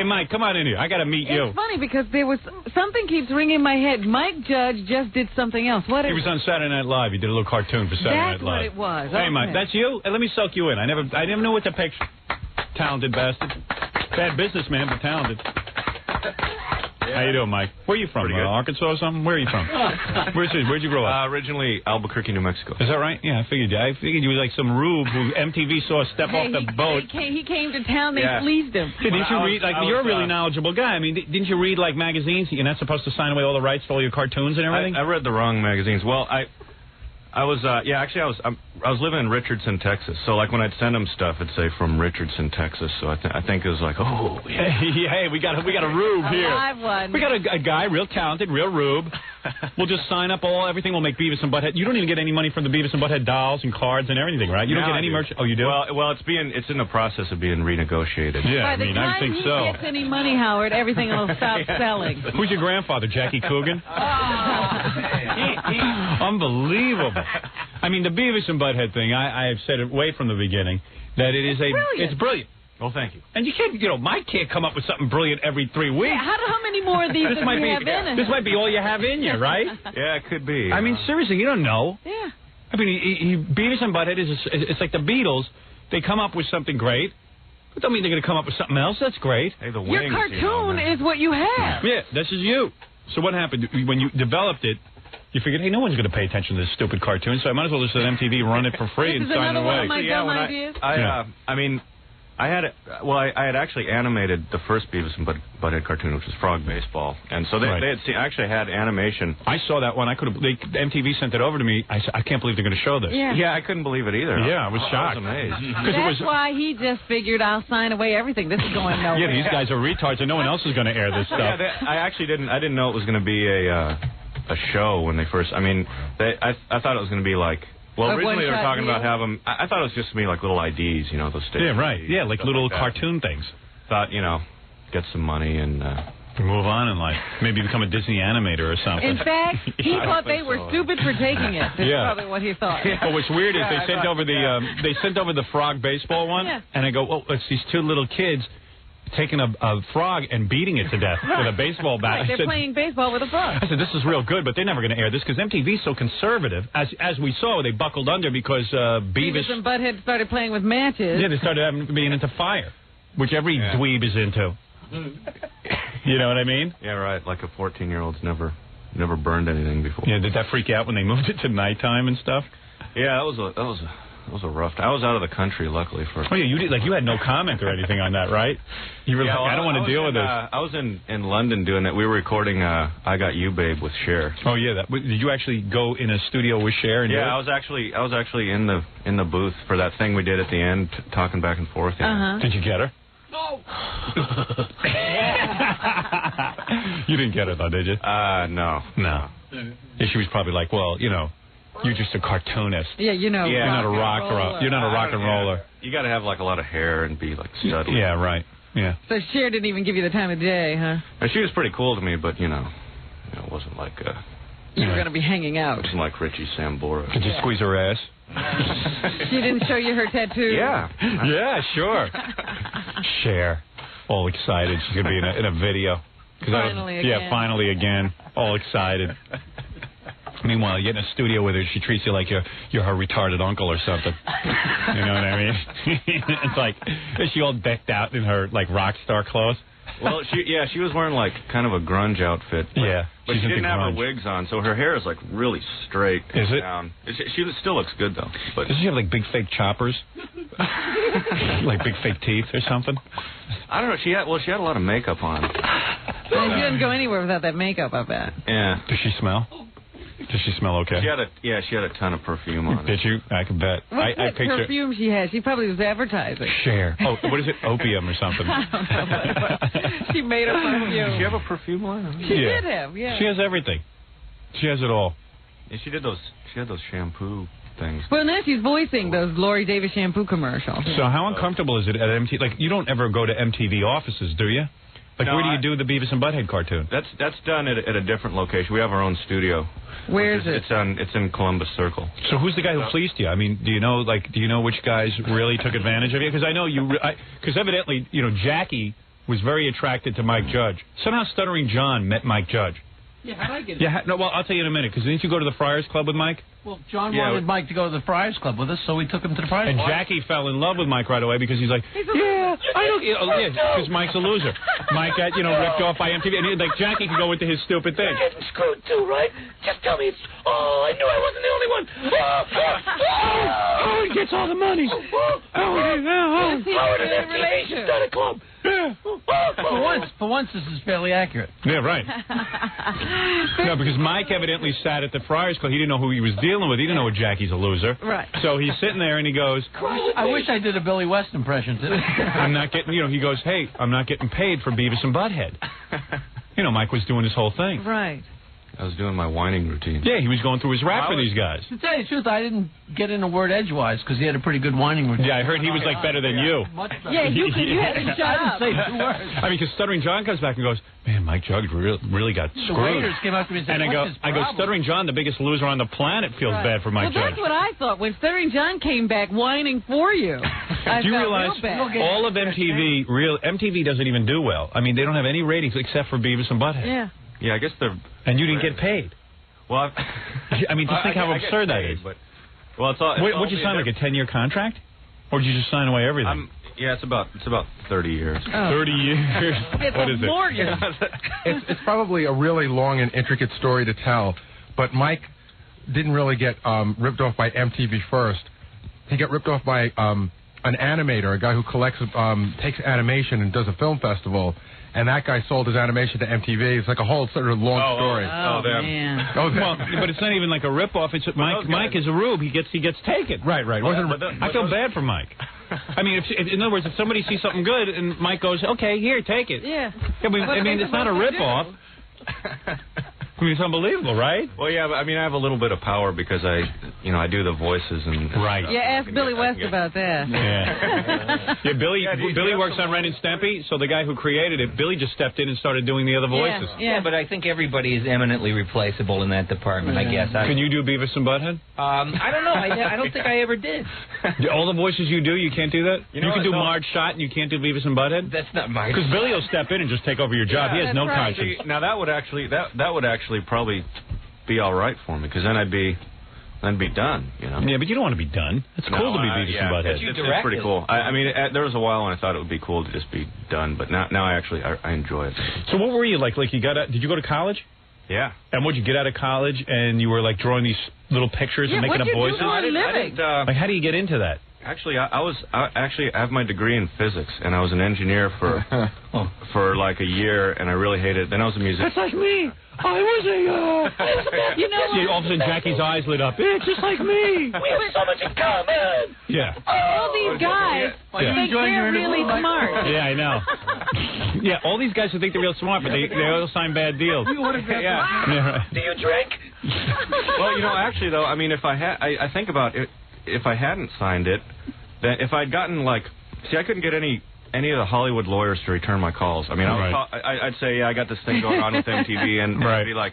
Hey, Mike, come on in here. I got to meet you. It's funny because there was something keeps ringing in my head. Mike Judge just did something else. What? He was on Saturday Night Live. He did a little cartoon for Saturday Night Live. That's what it was. Hey, Mike, that's you? Let me soak you in. I never knew what to picture. Talented bastard. Bad businessman, but talented. Yeah. How you doing, Mike? Where are you from? Arkansas or something? Where are you from? Where'd you grow up? Originally Albuquerque, New Mexico. Is that right? Yeah, I figured you were like some rube who MTV saw step off the boat. He came to town. They fleeced him. Didn't you read? You're a really knowledgeable guy. I mean, didn't you read like magazines? You're not supposed to sign away all the rights to all your cartoons and everything. I read the wrong magazines. Well, I was living in Richardson, Texas. So like when I'd send them stuff, it'd say from Richardson, Texas. So I think it was like, oh yeah, hey, we got a rube here. Live one. We got a guy, real talented, real rube. We'll just sign up everything. We'll make Beavis and Butthead. You don't even get any money from the Beavis and Butthead dolls and cards and everything, right? You don't get any merch. Oh, you do? Well, it's in the process of being renegotiated. Yeah, I think so. By the time he gets any money, Howard, everything will stop selling. Who's your grandfather, Jackie Coogan? Unbelievable. I mean, the Beavis and Butthead thing, I have said it way from the beginning, that it is it's brilliant. Well, thank you. And you can't, Mike can't come up with something brilliant every 3 weeks. Yeah, how many more of these do we have in it? This might be all you have in you, right? Yeah, it could be. I mean, seriously, you don't know. Yeah. I mean, Beavis and Butthead it's like the Beatles. They come up with something great. But don't mean they're going to come up with something else. That's great. Hey, the wings, your cartoon is what you have. Yeah, this is you. So what happened when you developed it? You figured, hey, no one's going to pay attention to this stupid cartoon, so I might as well just let MTV run it for free and sign it away. This is another one of my dumb ideas. I mean, I had actually animated the first Beavis and Butthead cartoon, which was Frog Baseball, and so they actually had animation. I saw that one. MTV sent it over to me. I said, I can't believe they're going to show this. Yeah, I couldn't believe it either. Yeah, I was shocked. I was amazed. That's why he just figured I'll sign away everything. This is going nowhere. Yeah, these guys are retards, and no one else is going to air this stuff. Yeah, I didn't know it was going to be a show when they first. I mean, I thought it was going to be like. Well, originally they were talking about having. I thought it was just going to be like little IDs, those stations. Yeah, right. Yeah, like little cartoon things. Thought, get some money and move on in life. Maybe become a Disney animator or something. In fact, he thought they were stupid for taking it. That's probably what he thought. Well, what's weird is they sent over the frog baseball one, and I go, oh, it's these 2 little kids taking a frog and beating it to death with a baseball bat. Right, they're playing baseball with a frog. I said, this is real good, but they're never going to air this because MTV's so conservative. As we saw, they buckled under because Beavis and Butthead started playing with matches. Yeah, they started being into fire, which every dweeb is into. You know what I mean? Yeah, right. Like a 14-year-old's never burned anything before. Yeah, did that freak you out when they moved it to nighttime and stuff? Yeah, that was a rough time. I was out of the country, luckily. Oh, yeah, you had no comment or anything on that, right? You were like, I don't want to deal with this. I was in London doing it. We were recording I Got You, Babe with Cher. Oh, yeah. Did you actually go in a studio with Cher? I was actually in the booth for that thing we did at the end, talking back and forth. Did you get her? No. You didn't get her, though, did you? No. No. Yeah, she was probably like, well, you're just a cartoonist. Yeah, You're not a rock. You're not a rock and roller. You got to have like a lot of hair and be like studly. Yeah, right. Yeah. So Cher didn't even give you the time of day, huh? And she was pretty cool to me, but it wasn't like. You were going to be hanging out. It wasn't like Richie Sambora. Did you squeeze her ass? She didn't show you her tattoo. Yeah. Yeah, sure. Cher, all excited. She's going to be in a video. Finally again. Yeah, finally again. All excited. Meanwhile, you get in a studio with her, she treats you like you're her retarded uncle or something. You know what I mean? It's like, is she all decked out in her, like, rock star clothes? Well, she was wearing, like, kind of a grunge outfit. But she didn't have her wigs on, so her hair is, like, really straight. Is it? Down. She still looks good, though. But does she have, like, big fake choppers? Like big fake teeth or something? I don't know. She had a lot of makeup on. She didn't go anywhere without that makeup, I bet. Yeah. Does she smell? Does she smell okay? She had a ton of perfume on. Did you? I can bet. What perfume she had? She probably was advertising. Cher. Oh, what is it? Opium or something? I don't know. She made a perfume. Did she have a perfume line? She did have, yeah. She has everything. She has it all. Yeah, she had those shampoo things. Well, now she's voicing those Lori Davis shampoo commercials. So how uncomfortable is it at MTV? Like, you don't ever go to MTV offices, do you? Like, no, where do you do the Beavis and Butthead cartoon? That's done at a different location. We have our own studio. Where is it? It's in Columbus Circle. So who's the guy who fleeced you? I mean, do you know which guys really took advantage of you? Because I know because evidently, Jackie was very attracted to Mike Judge. Somehow Stuttering John met Mike Judge. Yeah, how'd I get it? Yeah, no, well, I'll tell you in a minute, because didn't you go to the Friars Club with Mike? Well, John wanted Mike to go to the Friars Club with us, so we took him to the Friars Club. And Jackie fell in love with Mike right away because he's like, because Mike's a loser. Mike got, ripped off by MTV. And Jackie could go into his stupid thing. You're getting screwed too, right? Just tell me it's... Oh, I knew I wasn't the only one. Howard gets all the money. Howard and MTV should start a club. Yeah. For once, this is fairly accurate. Yeah, right. No, because Mike evidently sat at the Friars Club. He didn't know who he was dealing with. He didn't know Jackie's a loser. Right. So he's sitting there and he goes, I wish I did a Billy West impression, too. I'm not getting, he goes, hey, I'm not getting paid for Beavis and Butthead. Mike was doing his whole thing. Right. I was doing my whining routine. Yeah, he was going through his rap for these guys. To tell you the truth, I didn't get in a word edgewise because he had a pretty good whining routine. Yeah, I heard he was better than you. Much better. Yeah, you had to shut up. I didn't say 2 words. I mean, because Stuttering John comes back and goes, man, Mike Judge really got screwed. The waiters came up to me and said, and I go, Stuttering John, the biggest loser on the planet, feels bad for Mike Judge. That's what I thought when Stuttering John came back whining for you. Do you realize all of MTV, MTV doesn't even do well. I mean, they don't have any ratings except for Beavis and Butthead. Yeah. Yeah, I guess they're... And you didn't get paid. Well, I mean, just think how absurd that is. But, well, it's all... What'd you sign, like a 10-year contract? Or did you just sign away everything? Yeah, it's about 30 years. Oh. 30 years. It's what a is it? mortgage. It's probably a really long and intricate story to tell, but Mike didn't really get ripped off by MTV first. He got ripped off by an animator, a guy who takes animation and does a film festival. And that guy sold his animation to MTV. It's like a whole sort of long story. Man. Well, but it's not even like a ripoff. It's Mike is a rube. He gets taken. Right. I feel bad for Mike. I mean, if in other words, if somebody sees something good and Mike goes, "Okay, here, take it." Yeah. I mean, it's not a ripoff. I mean, it's unbelievable, right? Well, yeah, but I mean, I have a little bit of power because I do the voices and right. Yeah, ask Billy West about that. Yeah. Billy works on Ren and Stimpy, so the guy who created it, Billy just stepped in and started doing the other voices. Yeah, but I think everybody is eminently replaceable in that department, I guess. Can you do Beavis and Butthead? I don't know. I don't think I ever did. All the voices you do, you can't do that? You can do Marge Schott and you can't do Beavis and Butthead? That's not my... Because Billy will step in and just take over your job. He has no conscience. Now, that would actually probably be all right for me, because then I'd be done, Yeah, but you don't want to be done. It's cool to be Beavis and Butthead. It's pretty cool. I mean, there was a while when I thought it would be cool to just be done, but now I enjoy it. So what were you like? Like did you go to college? Yeah. And would you get out of college and you were like drawing these little pictures and making up voices? I didn't, like, how do you get into that? Actually, I have my degree in physics, and I was an engineer for like a year, and I really hated it. Then I was a musician. That's like me. I was all of a sudden Jackie's eyes lit up. It's just like me. We have so much in common. Yeah. All these guys think they're really smart. Yeah, I know. Yeah, all these guys who think they're real smart, but they all sign bad deals. Yeah. Do you drink? Well, actually, though, I mean, if I think about it, if I hadn't signed it, then if I'd gotten I couldn't get any of the Hollywood lawyers to return my calls. I mean, I'd say, yeah, I got this thing going on with MTV, and they'd be like,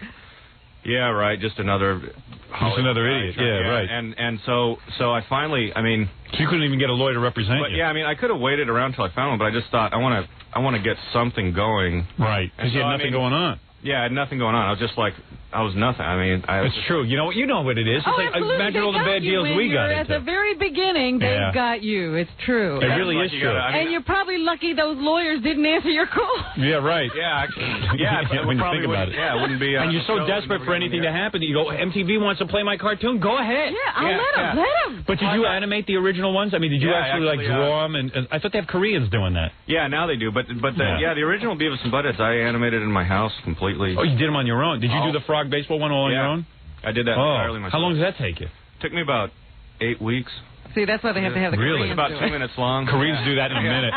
yeah, right, just another idiot. Yeah, right. And so I finally, I mean, so you couldn't even get a lawyer to represent you. Yeah, I mean, I could have waited around till I found one, but I just thought I want to get something going. Right, because you had nothing going on. Yeah, I had nothing going on. I was just like, I was nothing. I mean, it's true. You know what it is. It's like, imagine all the bad deals we got into. At the very beginning, they've got you. It's true. It really is true. And you're probably lucky those lawyers didn't answer your call. Yeah, right. Yeah, actually. Yeah, when you think about it. Yeah, it wouldn't be. And you're so desperate for anything to happen that you go, MTV wants to play my cartoon. Go ahead. Yeah, let them. But did you animate the original ones? I mean, did you actually draw them? And I thought they have Koreans doing that. Yeah, now they do. But the original Beavis and Butthead, I animated in my house completely. Oh, you did them on your own? Did you do the frog baseball one all on your own? I did that entirely myself. How long does that take you? Took me about 8 weeks. See, that's why they have to have the Koreans. It's about 2 minutes long. Koreans do that in a minute.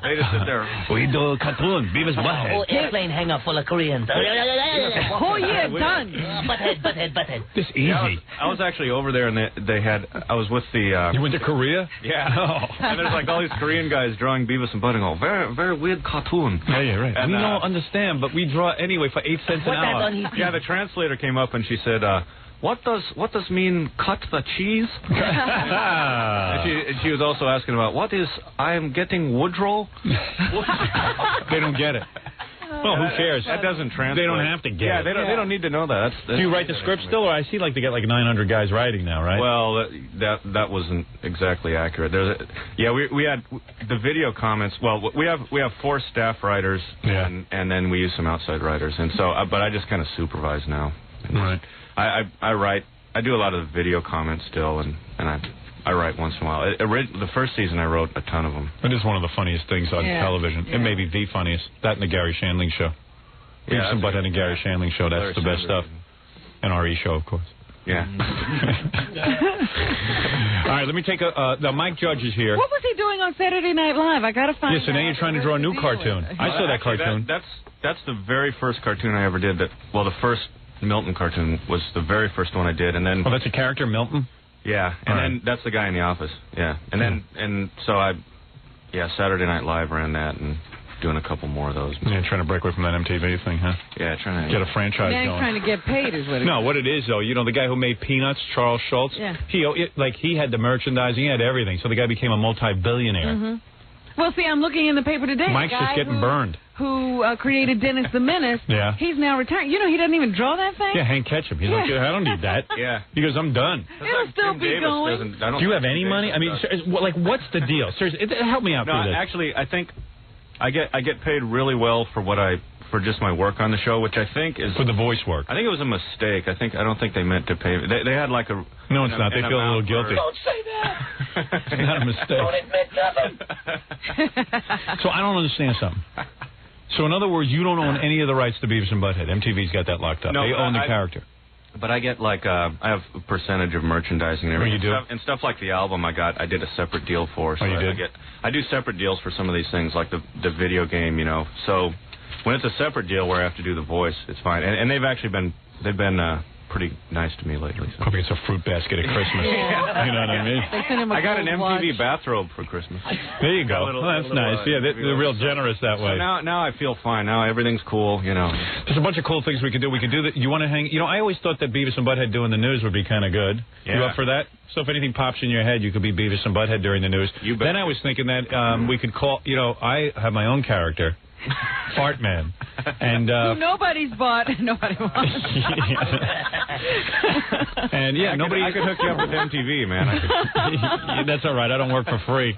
They just sit there. We do cartoon, Beavis Butthead. Oh, airplane hangar full of Koreans. Oh, yeah, done. Butthead. This easy. I was actually over there, and I was with the... You went to Korea? Yeah. And there's like all these Korean guys drawing Beavis and Butthead. Oh, very, very weird cartoon. Yeah, right. And, we don't understand, but we draw anyway for 8 cents an hour. Yeah, the translator came up and she said... what does mean cut the cheese? and she was also asking about what is I am getting Woodrow. They don't get it. Well, who cares? That doesn't translate. They don't have to get it. They don't need to know that. Do you write the script still, or I see like they get like 900 guys writing now, right? Well, that wasn't exactly accurate. We had the video comments. Well, we have 4 staff writers, and then we use some outside writers, and so but I just kind of supervise now. Right. I write. I do a lot of the video comments still, and I write once in a while. The first season I wrote a ton of them. It is one of the funniest things on television. It may be the funniest. That and the Gary Shandling show. Beavis and Butthead and Gary Shandling show. That's the best stuff. And RE show, of course. Yeah. All right, let me take the Mike Judge is here. What was he doing on Saturday Night Live? I got to find out. Yeah, so now you're trying to draw a new cartoon. I saw that cartoon. That's the very first cartoon I ever did. The first Milton cartoon was the very first one I did, and then. Oh, that's a character, Milton. Yeah, and then that's the guy in the office. Yeah, and so Saturday Night Live ran that and doing a couple more of those. Yeah, trying to break away from that MTV thing, huh? Yeah, trying to get a franchise now going. Trying to get paid is what it is. No, what it is though, the guy who made Peanuts, Charles Schultz. Yeah. He had the merchandising, he had everything. So the guy became a multi-billionaire. Mm-hmm. Well, see, I'm looking in the paper today. Mike's just getting burned. Who created Dennis the Menace? Yeah. He's now retired. He doesn't even draw that thing. Yeah, Hank Ketchum. He's like, I don't need that. Yeah. He goes, I'm done. It'll still be going. Do you have any money? I mean, what's the deal? Seriously, help me out through this. Actually, I think I get paid really well for for just my work on the show, which I think is for the voice work. I think it was a mistake. I don't think they meant to pay me. They had like a no, it's not. They feel a little guilty. Don't say that. It's not a mistake. Don't admit nothing. So I don't understand something. So in other words, you don't own any of the rights to Beavis and Butthead. MTV's got that locked up. No, they own the character. But I get I have a percentage of merchandising and everything. You do? And stuff like the album I did a separate deal for. So you did? I do separate deals for some of these things, like the video game, So when it's a separate deal where I have to do the voice, it's fine. And they've actually been pretty nice to me lately. So. Probably it's a fruit basket at Christmas. You know what I mean? I got an MTV bathrobe for Christmas. There you go. That's nice. Yeah, they're real generous that way. So now I feel fine. Now everything's cool, There's a bunch of cool things we can do. We can do that. You want to hang? I always thought that Beavis and Butthead doing the news would be kind of good. Yeah. You up for that? So if anything pops in your head, you could be Beavis and Butthead during the news. You bet. Then I was thinking that we could call. I have my own character. Fart Man, and who nobody's bought, nobody wants. And nobody. I could hook you up with MTV, man. That's all right. I don't work for free.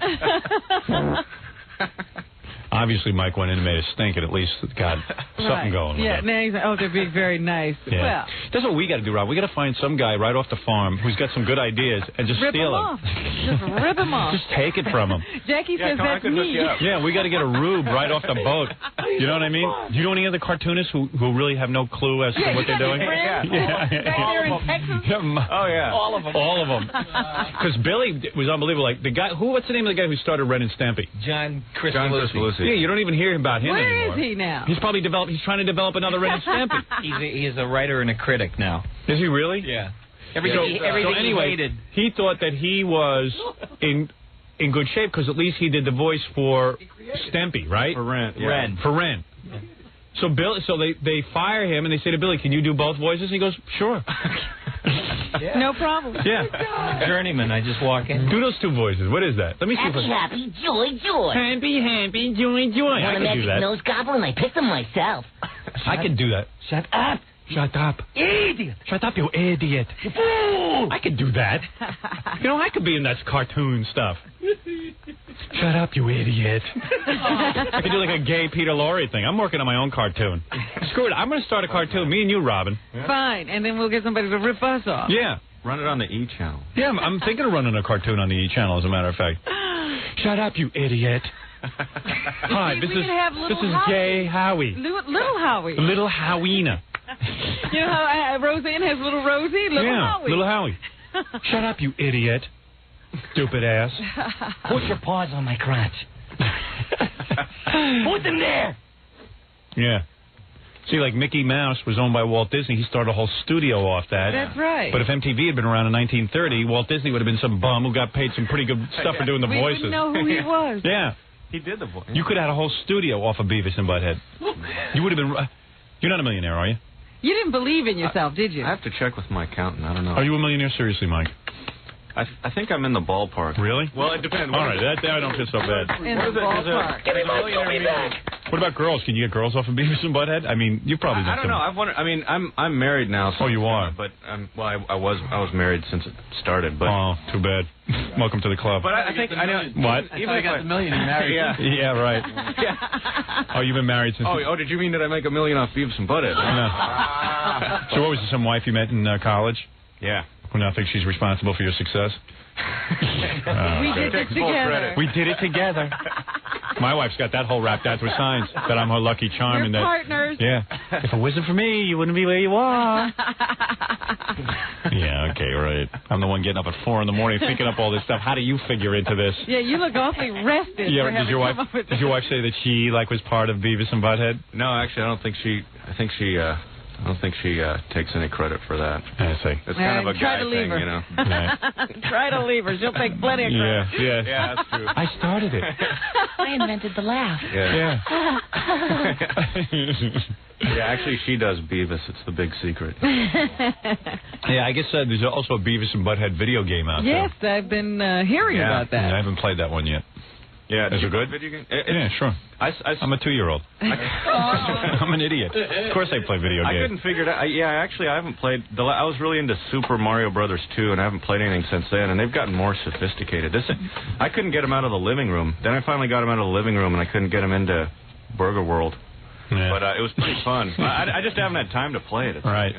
Obviously, Mike went in and made a stink, and at least got something going. Yeah, now he's they're being very nice. Yeah. Well, that's what we got to do, Rob. We got to find some guy right off the farm who's got some good ideas and just steal them. Just rip him off. Just take it from him. Jackie says that's me. Yeah, we got to get a rube right off the boat. You know what I mean? Do you know any other cartoonists who really have no clue as to what they're doing? Back there in Texas? Oh, yeah. All of them. Because Billy was unbelievable. Like the guy, what's the name of the guy who started Ren and Stampy? John Cristalucci. Yeah, you don't even hear about him anymore. Where is he now? He's probably he's trying to develop another Ren and Stampy. He's a writer and a critic now. Is he really? Yeah. Everything he hated. He thought that he was in good shape because at least he did the voice for Stampy, right? For Ren. Yeah. For Ren. So they fire him and they say to Billy, "Can you do both voices?" And he goes, "Sure." No problem. Yeah. Journeyman, I just walk in. Do those two voices. What is that? Let me see. Happy, joy, joy. Happy, joy, joy. I can do that. Nose goblin, I picked him myself. I can do that. Shut up. Shut up. Idiot. Shut up, you idiot. You fool. I could do that. I could be in that cartoon stuff. Shut up, you idiot. I could do like a gay Peter Lorre thing. I'm working on my own cartoon. Screw it. I'm going to start a cartoon. Me and you, Robin. Fine. And then we'll get somebody to rip us off. Yeah. Run it on the E channel. Yeah, I'm thinking of running a cartoon on the E channel, as a matter of fact. Shut up, you idiot. Hi, this is Gay Howie. Little Howie. Little Howina. You know how Roseanne has little Rosie? Howie. Little Howie. Shut up, you idiot. Stupid ass. Put your paws on my crotch. Put them there. Yeah. See, like Mickey Mouse was owned by Walt Disney. He started a whole studio off that. That's right. But if MTV had been around in 1930, Walt Disney would have been some bum who got paid some pretty good stuff for doing the voices. We wouldn't know who he was. Yeah. He did the voice. You could have had a whole studio off of Beavis and Butthead. You would have been... You're not a millionaire, are you? You didn't believe in yourself, did you? I have to check with my accountant. I don't know. Are you a millionaire? Seriously, Mike? I think I'm in the ballpark. Really? Well, it depends. All right, that I don't feel so bad. In the ballpark. Give me my movie back. What about girls? Can you get girls off of Beavis and Butthead? I mean, you probably I don't know. I've wondered. I mean, I'm married now. So, Oh, you are? But well, I was married since it started. But Oh, too bad. Welcome to the club. but I think I know. What? Even I got the million in married. Yeah. Yeah, right. Oh, you've been married since... Oh, did you mean that I make $1 million off Beavis and Butthead? No. So what was it, some wife you met in college? Yeah. Who now thinks she's responsible for your success? We did this together. We did it together. My wife's got that whole wrapped out with signs that I'm her lucky charm. We're and that, partners. Yeah. If it wasn't for me, you wouldn't be where you are. Yeah, okay, right. I'm the one getting up at 4 in the morning thinking up all this stuff. How do you figure into this? Yeah, you look awfully rested. Yeah, for having come up with does your wife say that she was part of Beavis and Butthead? No, actually, I don't think she takes any credit for that. I see. It's kind of a try guy to leave thing, her. you know. Try to leave her. She'll take plenty of credit. Yeah. Yeah, that's true. I started it. I invented the laugh. Yeah. Yeah. Yeah, actually, she does Beavis. It's the big secret. Yeah, I guess there's also a Beavis and Butthead video game out Yes, I've been hearing Yeah. about there. that. I haven't played that one yet. Yeah, Is it good? Video game? Yeah, sure. I'm a 2-year-old. I'm an idiot. Of course I play video I games. couldn't figure it out. Actually, I haven't played. I was really into Super Mario Brothers 2, and I haven't played anything since then. And they've gotten more sophisticated. I couldn't get them out of the living room. Then I finally got them out of the living room, and I couldn't get them into Burger World. Yeah. But it was pretty fun. I just haven't had time to play it. Right.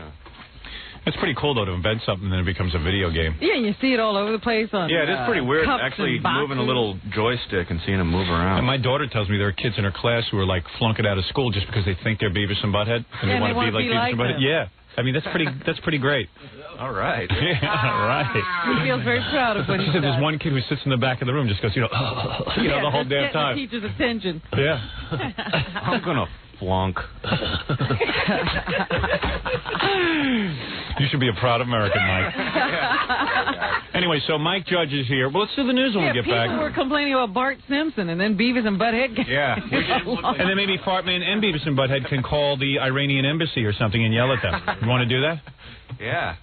It's pretty cool, though, to invent something and then it becomes a video game. Yeah, you see it all over the place on Yeah, it is pretty weird cups actually and boxes. moving a little joystick and seeing them move around. And my daughter tells me there are kids in her class who are like flunking out of school just because they think they're Beavis and Butthead and they want to be like Beavis and Butthead. them. Yeah, I mean that's pretty great. All right. Yeah, right. He feels very proud of what She he said does. the's one kid who sits in the back of the room just goes, the whole just damn getting time. the teacher's attention. Yeah. I'm gonna flunk. You should be a proud American, Mike. Anyway, so Mike Judge is here. Well, let's do the news when we get people back. were complaining about Bart Simpson, and then Beavis and Butthead. Yeah. And then maybe Fartman and Beavis and Butthead can call the Iranian embassy or something and yell at them. You want to do that? Yeah.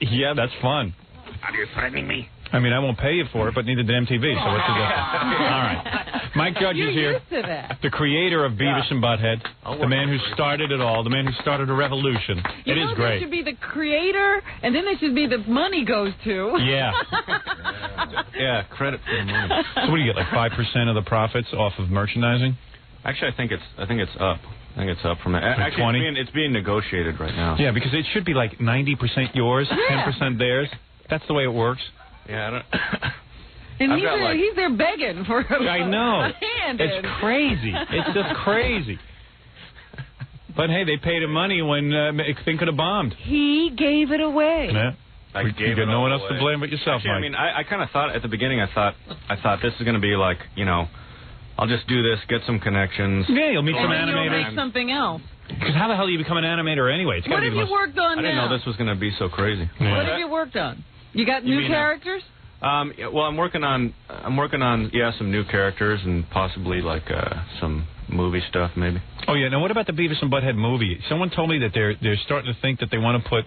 Yeah, that's fun. Are you threatening me? I mean, I won't pay you for it, but neither did MTV, so what's the difference? All right. Mike Judge You're is here. used to that. The creator of Beavis and Butthead, the man who started it all, the man who started a revolution. You It know, is there great. should be the creator, and then there should be the money goes to. Yeah. Yeah. Credit for the money. So what do you get, like 5% of the profits off of merchandising? Actually, I think it's up. I think it's up from that. Like Actually, 20? it's being negotiated right now. Yeah, because it should be like 90% yours, 10% theirs. That's the way it works. Yeah. I don't. And I've he's got, there, like- he's there begging for I know. a hand. It's crazy. It's just crazy. But hey, they paid him money when thing could have bombed. He gave it away. Yeah. I You gave got it no all one else away. to blame but yourself, Actually, Mike. I mean, I kind of thought at the beginning. I thought this is going to be like, I'll just do this, get some connections. Yeah, you'll meet some And then you'll animators. make something else. Because how the hell do you become an animator anyway? It's got What to be have the you most... worked on I didn't now? know this was going to be so crazy. Yeah. What have you worked on? You got You new mean, characters? Yeah, well, I'm working on some new characters and possibly like some movie stuff maybe. Oh yeah. Now what about the Beavis and Butthead movie? Someone told me that they're starting to think that they want to put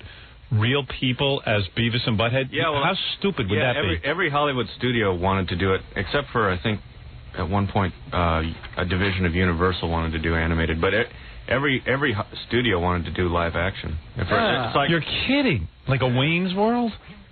real people as Beavis and Butthead. Yeah, well, how stupid would that be? Every Hollywood studio wanted to do it, except for I think at one point a division of Universal wanted to do animated, but every studio wanted to do live action. It's like, You're kidding? Like a Wayne's World?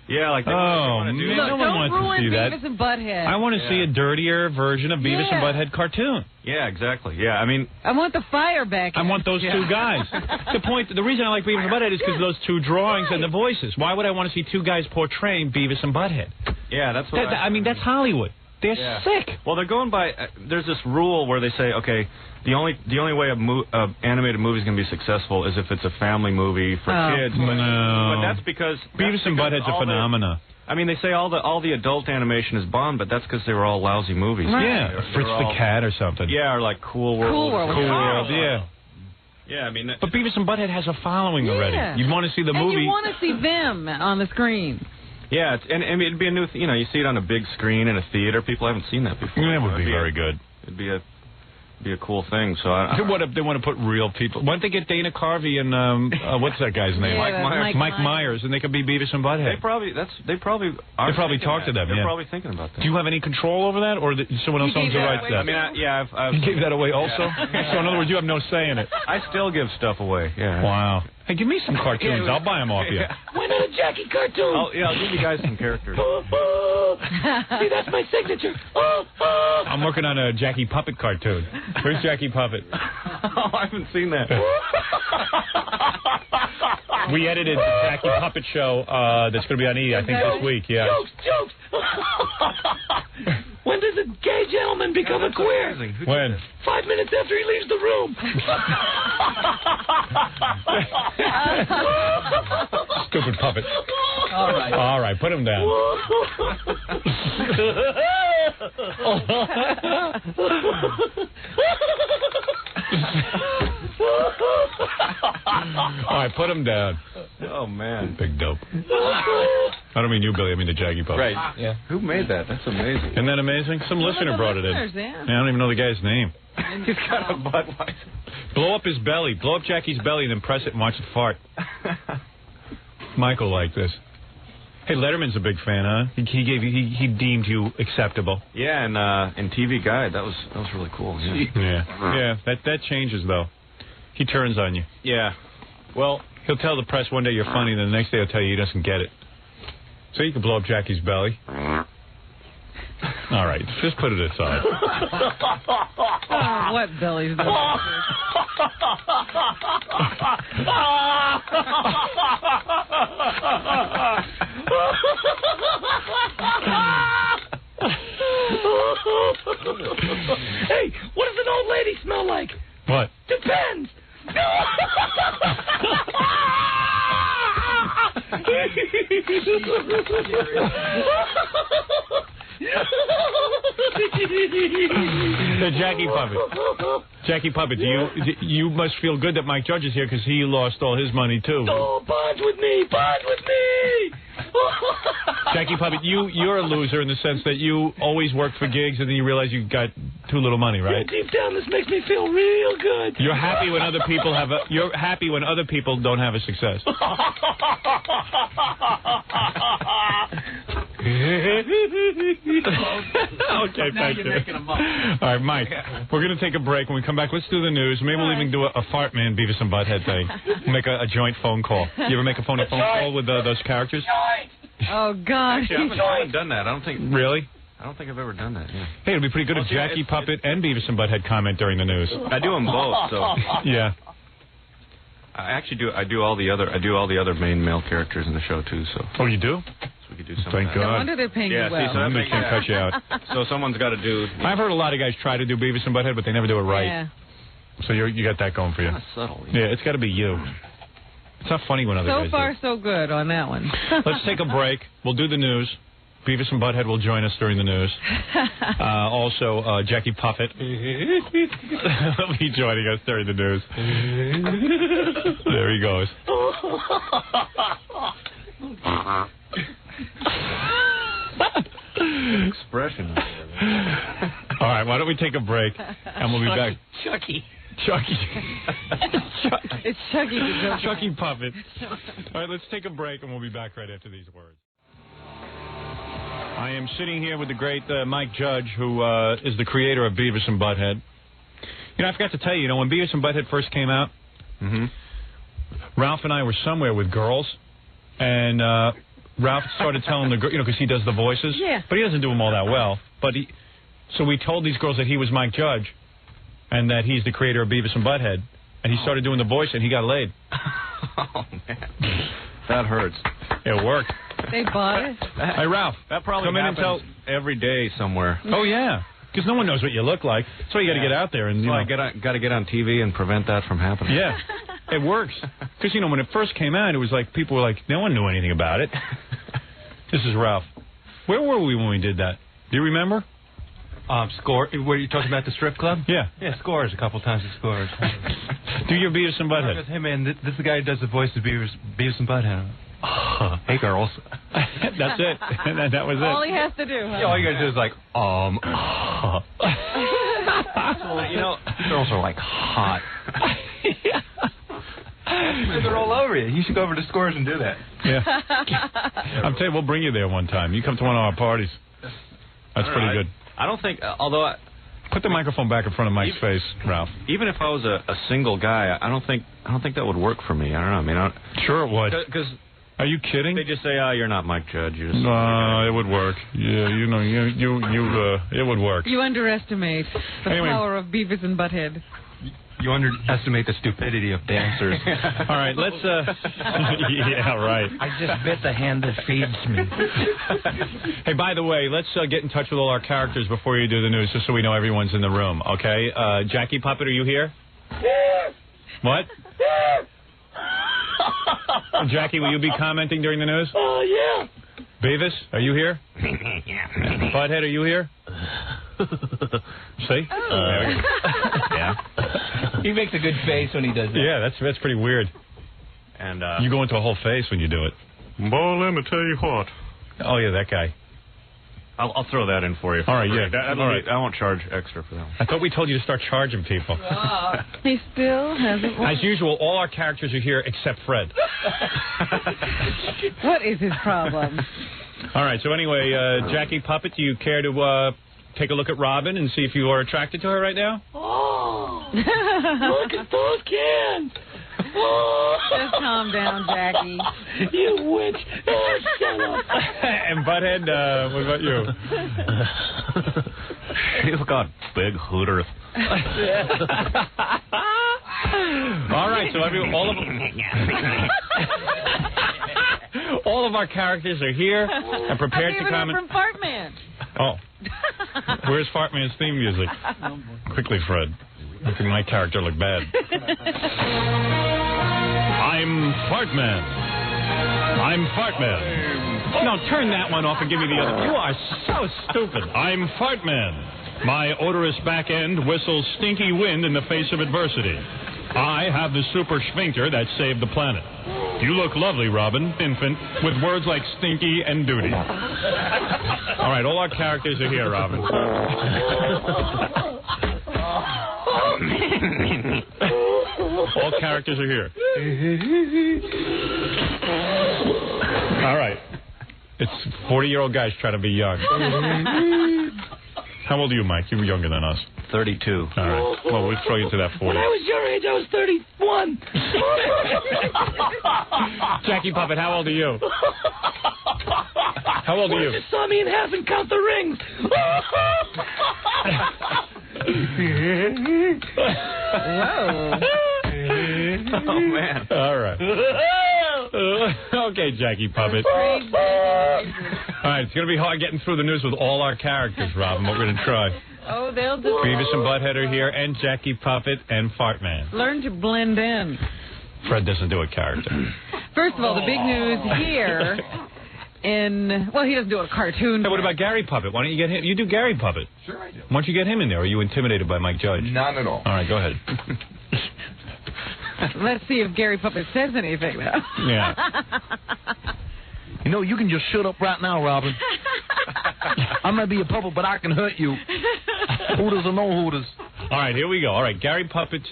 yeah, like they Oh, want to do man. Look, no one don't wants to ruin see that. Beavis and Butthead. I want to see a dirtier version of Beavis and Yeah. Butthead cartoon. Yeah, exactly. Yeah, I mean, I want the fire back. I want those two guys. The reason I like Beavis and Butthead is because of those two drawings and the voices. Why would I want to see two guys portraying Beavis and Butthead? yeah, that's what I mean, that's Hollywood. They're Yeah. sick. Well, they're going by. There's this rule where they say, okay, the only way a animated movie is going to be successful is if it's a family movie for kids. But, No. but that's because Beavis and Butthead's a phenomena. I mean, they say all the adult animation is bombed, but that's because they were all lousy movies. Yeah, They're Fritz the all- Cat or something. Yeah, or like Cool World. Cool World. Cool World, Oh. yeah. Yeah, I mean, But Beavis and Butthead has a following Yeah. already. You'd want to see the and movie. you want to see them on the screen. yeah, and it'd be a new. You see it on a big screen in a theater. People haven't seen that before. That would It'd be very good. It'd be a be a cool thing. So they want to put real people. Why don't they get Dana Carvey and what's that guy's name? Yeah, Mike Myers, and they could be Beavis and Butthead. They probably talk to them. They're yeah. probably thinking about that. Do you have any control over that, or someone else owns the rights to that? I mean, I've You gave that away also. So in other words, you have no say in it. I still give stuff away. Yeah. Wow. Hey, give me some cartoons. I'll buy them off you. Why not a Jackie cartoon? I'll give you guys some characters. See, that's my signature. I'm working on a Jackie Puppet cartoon. Where's Jackie Puppet? I haven't seen that. We edited the Jackie Puppet show that's going to be on E! I think this week. Yeah. Jokes. When does a gay gentleman become a queer? When? 5 minutes after he leaves the room. Stupid puppet. All right, put him down. All right, put him down. Oh, man. Big dope. I don't mean you, Billy. I mean the Jackie Puppet. Right. Yeah. Who made that? That's amazing. Isn't that amazing? Some listener brought it in. Yeah. I don't even know the guy's name. He's got a Budweiser. Blow up his belly. Blow up Jackie's belly and then press it and watch it fart. Michael liked this. Hey, Letterman's a big fan, huh? He deemed you acceptable. Yeah, and TV Guide, that was really cool. Yeah. That changes though. He turns on you. Yeah. Well, he'll tell the press one day you're funny, then the next day he'll tell you he doesn't get it. So you can blow up Jackie's belly. All right, just put it aside. Oh, what belly's doing? Hey, what does an old lady smell like? What? Depends. The Jackie Puppet. Jackie Puppet, you must feel good that Mike Judge is here because he lost all his money too. Oh, bond with me. Jackie Puppet, you're a loser in the sense that you always work for gigs and then you realize you got too little money, right? Deep down, this makes me feel real good. You're happy when other people you're happy when other people don't have a success. Okay, thank you. All right, Mike, we're going to take a break. When we come back, let's do the news. Maybe we'll even do a Fart Man, Beavis and Butthead thing. Make a joint phone call. You ever make a phone call with those characters? Oh, God. Actually, I haven't done that. I don't think. Really? I don't think I've ever done that. Yeah. Hey, it'd be pretty good if Jackie Puppet and Beavis and Butthead comment during the news. I do them both, so. Yeah. I actually do. I do all the other main male characters in the show too. So. Oh, you do? So we could do some. Thank God. No wonder they're paying you well. See, so Somebody can't cut you out. So someone's got to do. I've heard a lot of guys try to do Beavis and Butthead, but they never do it right. Yeah. So you got that going for you. Kind of subtle. Yeah, it's got to be you. It's not funny when other guys So far, do. so good on that one. Let's take a break. We'll do the news. Beavis and Butthead will join us during the news. Also, Jackie Puppet will be joining us during the news. There he goes. Expression. All right, why don't we take a break, and we'll be back. Chucky. It's Chucky the Joker. Chucky Puppet. All right, let's take a break, and we'll be back right after these words. I am sitting here with the great Mike Judge, who is the creator of Beavis and Butthead. You know, I forgot to tell you, when Beavis and Butthead first came out, Ralph and I were somewhere with girls, and Ralph started telling the girls, because he does the voices, but he doesn't do them all that well. So we told these girls that he was Mike Judge, and that he's the creator of Beavis and Butthead, and he started doing the voice, and he got laid. Oh, man. That hurts. It worked. They bought it? Hey, Ralph. That probably come happens in and every day somewhere. Oh, yeah. Because no one knows what you look like. So you got to get out there. And I got to get on TV and prevent that from happening. Yeah. It works. Because, when it first came out, it was like people were like, no one knew anything about it. This is Ralph. Where were we when we did that? Do you remember? Score. Were you talking about the strip club? Yeah. Yeah, Scores. A couple times at Scores. Do your Beavis and Butthead. Hey, man, this is the guy who does the voice of Beavis and Butthead. Hey, girls. That's it. That was it. All he has to do, huh? Yeah, all you got to do is like, You know, girls are like hot. They're all over you. You should go over to Scores and do that. Yeah. I'm telling you, we'll bring you there one time. You come to one of our parties. That's pretty good. I don't think, although Put the microphone back in front of Mike's face, Ralph. even if I was a single guy, I don't think that would work for me. I don't know. I mean, Sure it would. because Are you kidding? they just say, "Oh, you're not Mike Judge." You're just No, it would work. Yeah, you know, it would work. You underestimate the Anyway. power of Beavis and Butthead. You underestimate the stupidity of dancers. All right, let's. Yeah, right. I just bit the hand that feeds me. Hey, by the way, let's get in touch with all our characters before you do the news, just so we know everyone's in the room. Okay, Jackie Puppet, are you here? What? Jackie, will you be commenting during the news? Oh, yeah. Beavis, are you here? Butthead, are you here? See? There we go. Yeah. He makes a good face when he does that. Yeah, that's pretty weird. And You go into a whole face when you do it. well, let me tell you what. Oh yeah, that guy. I'll throw that in for you. All right, yeah. All right. I won't charge extra for that one. I thought we told you to start charging people. He still hasn't won. As usual, all our characters are here except Fred. What is his problem? All right, so anyway, Jackie Puppet, do you care to take a look at Robin and see if you are attracted to her right now? Oh, look at those cans. Oh, Just calm down, Jackie. you witch. Oh, shut up. And Butthead, what about you? She's got big hooters. All right, so all of our characters are here and prepared to comment. From Fartman. Oh. Where's Fartman's theme music? Quickly, Fred. Making my character look bad. I'm Fartman. I'm Fartman. No, turn that one off and give me the other. You are so stupid. I'm Fartman. My odorous back end whistles stinky wind in the face of adversity. I have the super sphincter that saved the planet. You look lovely, Robin, infant, with words like stinky and duty. All right, all our characters are here, Robin. All characters are here. All right. It's 40-year-old guys trying to be young. How old are you, Mike? You were younger than us. 32. All right. Well, we'll throw you to that 40. When I was your age, I was 31. Jackie Puppet, how old are you? How old are What you? if you saw me in half and count the rings? Oh, man. All right. Okay, Jackie Puppet. All right, it's going to be hard getting through the news with all our characters, Robin, but we're going to try. Oh, they'll do. Beavis and Butthead are here, and Jackie Puppet and Fartman. Learn to blend in. Fred doesn't do a character. First of all, the big news here well, he doesn't do a cartoon. Hey, what about Gary Puppet? Why don't you get him? You do Gary Puppet. Sure I do. Why don't you get him in there? Are you intimidated by Mike Judge? Not at all. All right, go ahead. Let's see if Gary Puppet says anything, though. Yeah. You know, you can just shut up right now, Robin. I might be a puppet, but I can hurt you. Hooters or no Hooters. All right, here we go. All right, Gary Puppet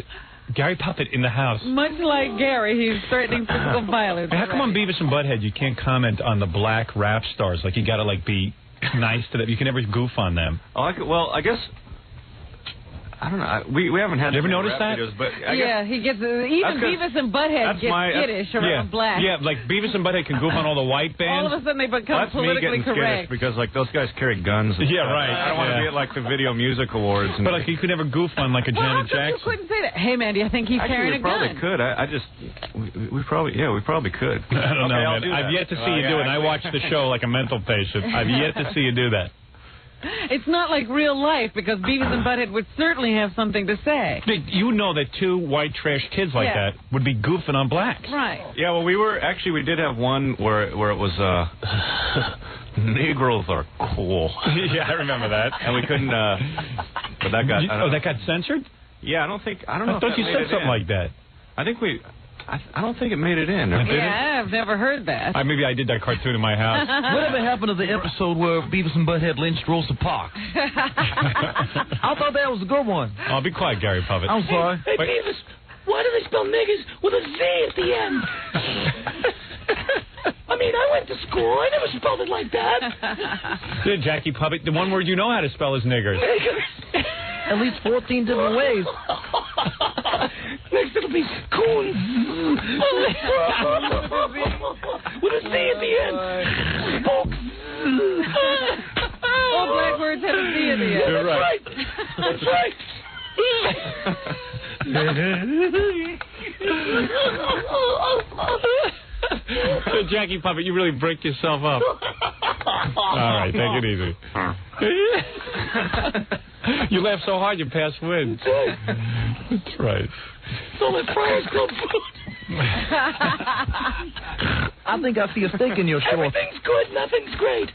in the house. Much like Gary, he's threatening physical violence. Hey, how come on Beavis and Butthead you can't comment on the black rap stars? Like, you got to, like, be nice to them. You can never goof on them. Oh, I guess. I don't know. We haven't had. You ever any notice rap that? videos, but I Yeah, guess, he gets even That's 'cause- Beavis and Butthead that's get my- skittish around black. Yeah, like Beavis and Butthead can goof on all the white All bands. of a sudden they become that's me politically getting skittish correct. because like those guys carry guns. And Yeah, stuff. right. I don't want to Yeah. be at like the Video Music Awards. And But, like, you could never goof on, like, a Well, how Janet come you Jackson. couldn't say that? Hey, man, do you think he's actually, carrying we a probably gun? could. I just we probably could. I don't know, Okay, I'll man. do I've that. yet to see you do it, and I watched the show like a mental patient. I've yet to see you do that. It's not like real life, because Beavis and Butthead would certainly have something to say. You know that two white trash kids like Yeah. that would be goofing on blacks. Right. Yeah, well, we did have one where it was Negroes are cool. Yeah, I remember that. And we couldn't. But that got. That got censored? Yeah, I don't know. I thought if you that said made it something in. like that. I think we. I don't think it made it in. Yeah, I've never heard that. Maybe I did that cartoon in my house. Whatever happened to the episode where Beavis and Butthead lynched Rosa Parks? I thought that was a good one. Oh, be quiet, Gary Puppet. I'm sorry. Hey, Beavis, why do they spell niggers with a Z at the end? I mean, I went to school. I never spelled it like that. Yeah, Jackie Puppet, the one word you know how to spell is niggers. Niggers. At least 14 different ways. Next it'll be coons. With a Z at the end. Spooks. All black words have a Z at the end. You're right. That's right. Jackie Puppet, you really break yourself up. All right, take it easy. You laugh so hard you pass wind. That's right. It's all that Friars Club food. I think I see a steak in your shorts. Everything's good, nothing's great.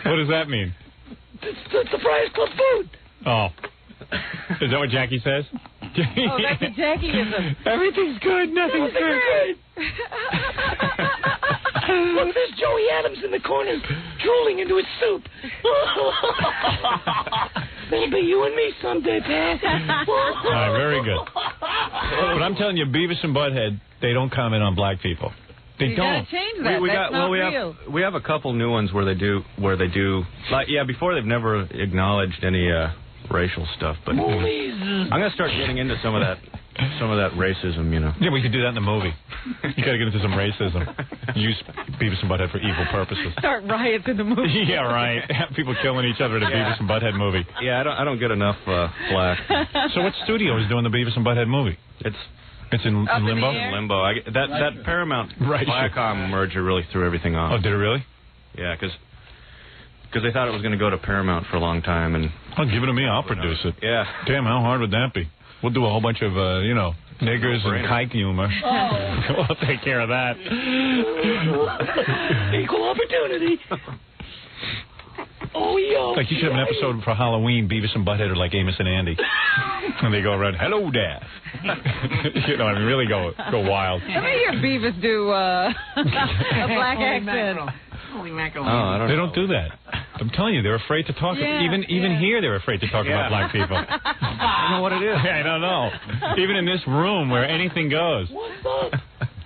What does that mean? It's the Friars Club food. Oh. Is that what Jackie says? Oh, that's a Jackieism. Everything's good, nothing's good. Look, there's Joey Adams in the corner, drooling into his soup. That'll be you and me someday, pal. All right, very good. But I'm telling you, Beavis and Butthead, they don't comment on black people. They You don't. gotta change that. That's not real. We have a couple new ones where they do like before they've never acknowledged any racial stuff, but Movies. I'm gonna start getting into some of that racism, you know. Yeah, we could do that in the movie. You gotta get into some racism. Use Beavis and Butthead for evil purposes. Start riots in the movie. Yeah, right. Have people killing each other in a Beavis and Butthead movie. Yeah, I don't get enough flack. So what studio is doing the Beavis and Butthead movie? It's in Up in limbo? the air? limbo. That Paramount Right. Viacom merger really threw everything off. Oh, did it really? Yeah, because they thought it was going to go to Paramount for a long time, and Oh, give it to me. I'll produce it. yeah. Damn, how hard would that be? We'll do a whole bunch of, niggers and kike humor. We'll take care of that. Equal opportunity. Oh, yo. Like, you should have an episode for Halloween. Beavis and Butthead are like Amos and Andy. And they go around, hello, Dad. Really go wild. Let me hear Beavis do a black accent. Holy mackerel. Oh, I don't They know. don't do that. I'm telling you, they're afraid to talk. Yeah, Even here, they're afraid to talk about black people. I don't know what it is. I don't know. Even in this room where anything goes. What's up?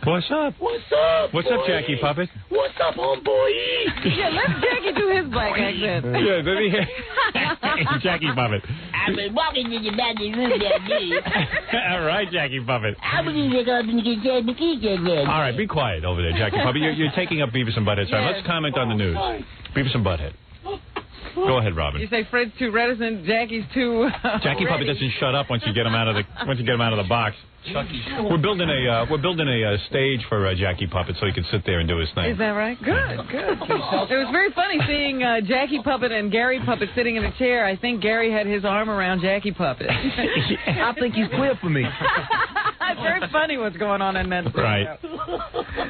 What's up? What's up? What's up, boy? Jackie Puppet? What's up, homeboy? Yeah, let Jackie do his black accent. Yeah, let me hear. Jackie Puppet. I've been walking in the bathroom that day. All right, Jackie Puppet. I believe they're going to get the kitchen. All right, be quiet over there, Jackie Puppet. You're taking up Beavis and Butthead. Sorry, Yes. let's comment on the news. Beavis and Butthead. Go ahead, Robin. You say Fred's too reticent, Jackie's too. Jackie Puppet doesn't shut up once you get him out of the box. We're building a stage for Jackie Puppet so he can sit there and do his thing. Is that right? Good. It was very funny seeing Jackie Puppet and Gary Puppet sitting in a chair. I think Gary had his arm around Jackie Puppet. I think he's clear for me. It's very funny what's going on in that studio. Right.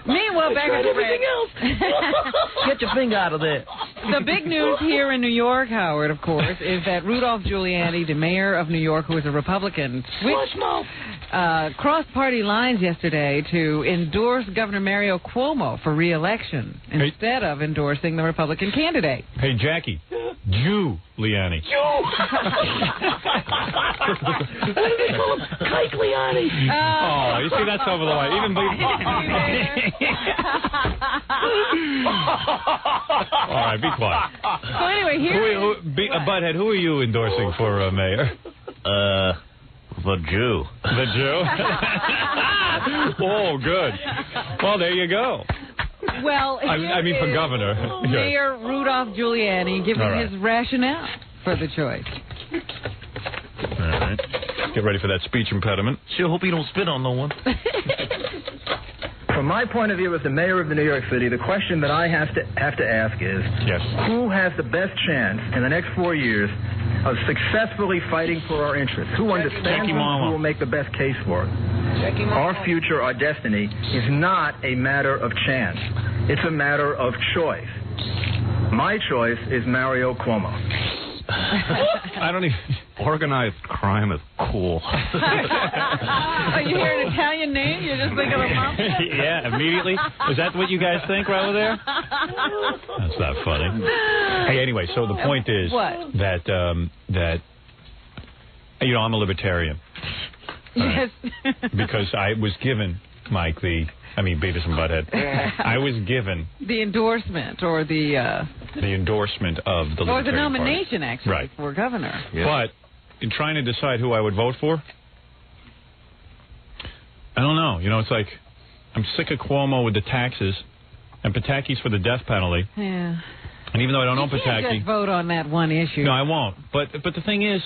Meanwhile, back at the Everything else. Get your finger out of there. The big news here in New York, Howard, of course, is that Rudolph Giuliani, the mayor of New York, who is a Republican, Flush mouth. crossed party lines yesterday to endorse Governor Mario Cuomo for re-election instead of endorsing the Republican candidate. Hey, Jackie. Giuliani. What do they call him? Kike Liani. Oh, you see, that's over the line. Even All right, be quiet. So anyway, here Butthead, who are you endorsing for mayor? The Jew. The Jew? Oh, good. Well, there you go. well, I mean, for governor. Mayor Rudolph Giuliani giving All right. his rationale for the choice. All right. Get ready for that speech impediment. Sure hope you don't spit on no one. From my point of view as the mayor of New York City, the question that I have to ask is, Yes. who has the best chance in the next 4 years of successfully fighting for our interests? Who understands Jackie them? Marlowe. Who will make the best case for it? Our future, our destiny, is not a matter of chance. It's a matter of choice. My choice is Mario Cuomo. I don't even... Organized crime is cool. Oh, you hear an Italian Italian name? You just think of a mafia? Yeah, immediately. Is that what you guys think right over there? That's not funny. Hey, anyway, so the point is that I'm a libertarian. Yes. Because I was given, Mike, Beavis and Butthead. I was given the endorsement or the endorsement of the Libertarian or the nomination, Party. actually, right. for governor. Yeah. But in trying to decide who I would vote for, I don't know. It's like I'm sick of Cuomo with the taxes, and Pataki's for the death penalty. Yeah. And even though I don't know You can't Pataki, just vote on that one issue. No, I won't. But the thing is,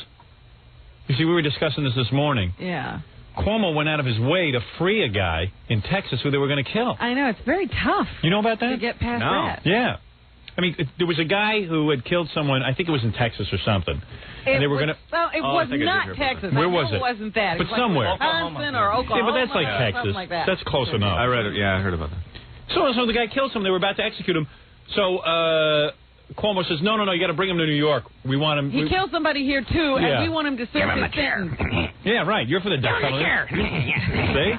you see, we were discussing this morning. Yeah. Cuomo went out of his way to free a guy in Texas who they were going to kill. I know, it's very tough. You know about that? To get past that. Yeah. There was a guy who had killed someone, I think it was in Texas or something. And they were going to... Well, it was not Texas. Where was it? It wasn't that. But it was somewhere. Like Wisconsin or Oklahoma. Yeah, but that's like Texas. Like that. That's close enough. I read it. Yeah, I heard about that. So the guy killed someone. They were about to execute him. So Cuomo says, no, you got to bring him to New York. We want him... He killed somebody here, too, and we want him to serve his sentence. Yeah, right. You're for the death penalty. See?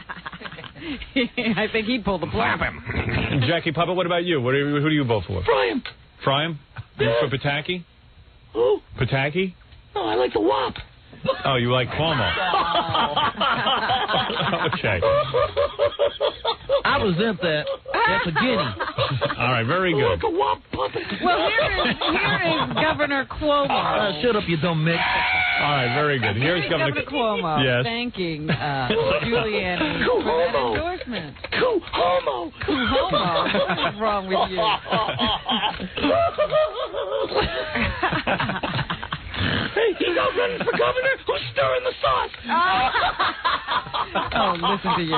I think he'd pull the plug. And Jackie Puppet, what about you? Who do you vote for? Fry him. Fry him? You for Pataki? Who? Pataki? No, I like the WAP. Oh, you like Cuomo? Okay. I resent that. That's a guinea. All right, very good. Like a WAP puppet. Well, here is Governor Cuomo. Shut up, you dumb Mick. All right, very good. Here's Governor Cuomo Yes. thanking Giuliani for that endorsement. Cuomo. What's wrong with you? Hey, he's out running for governor. Who's stirring the sauce? Oh, listen to you.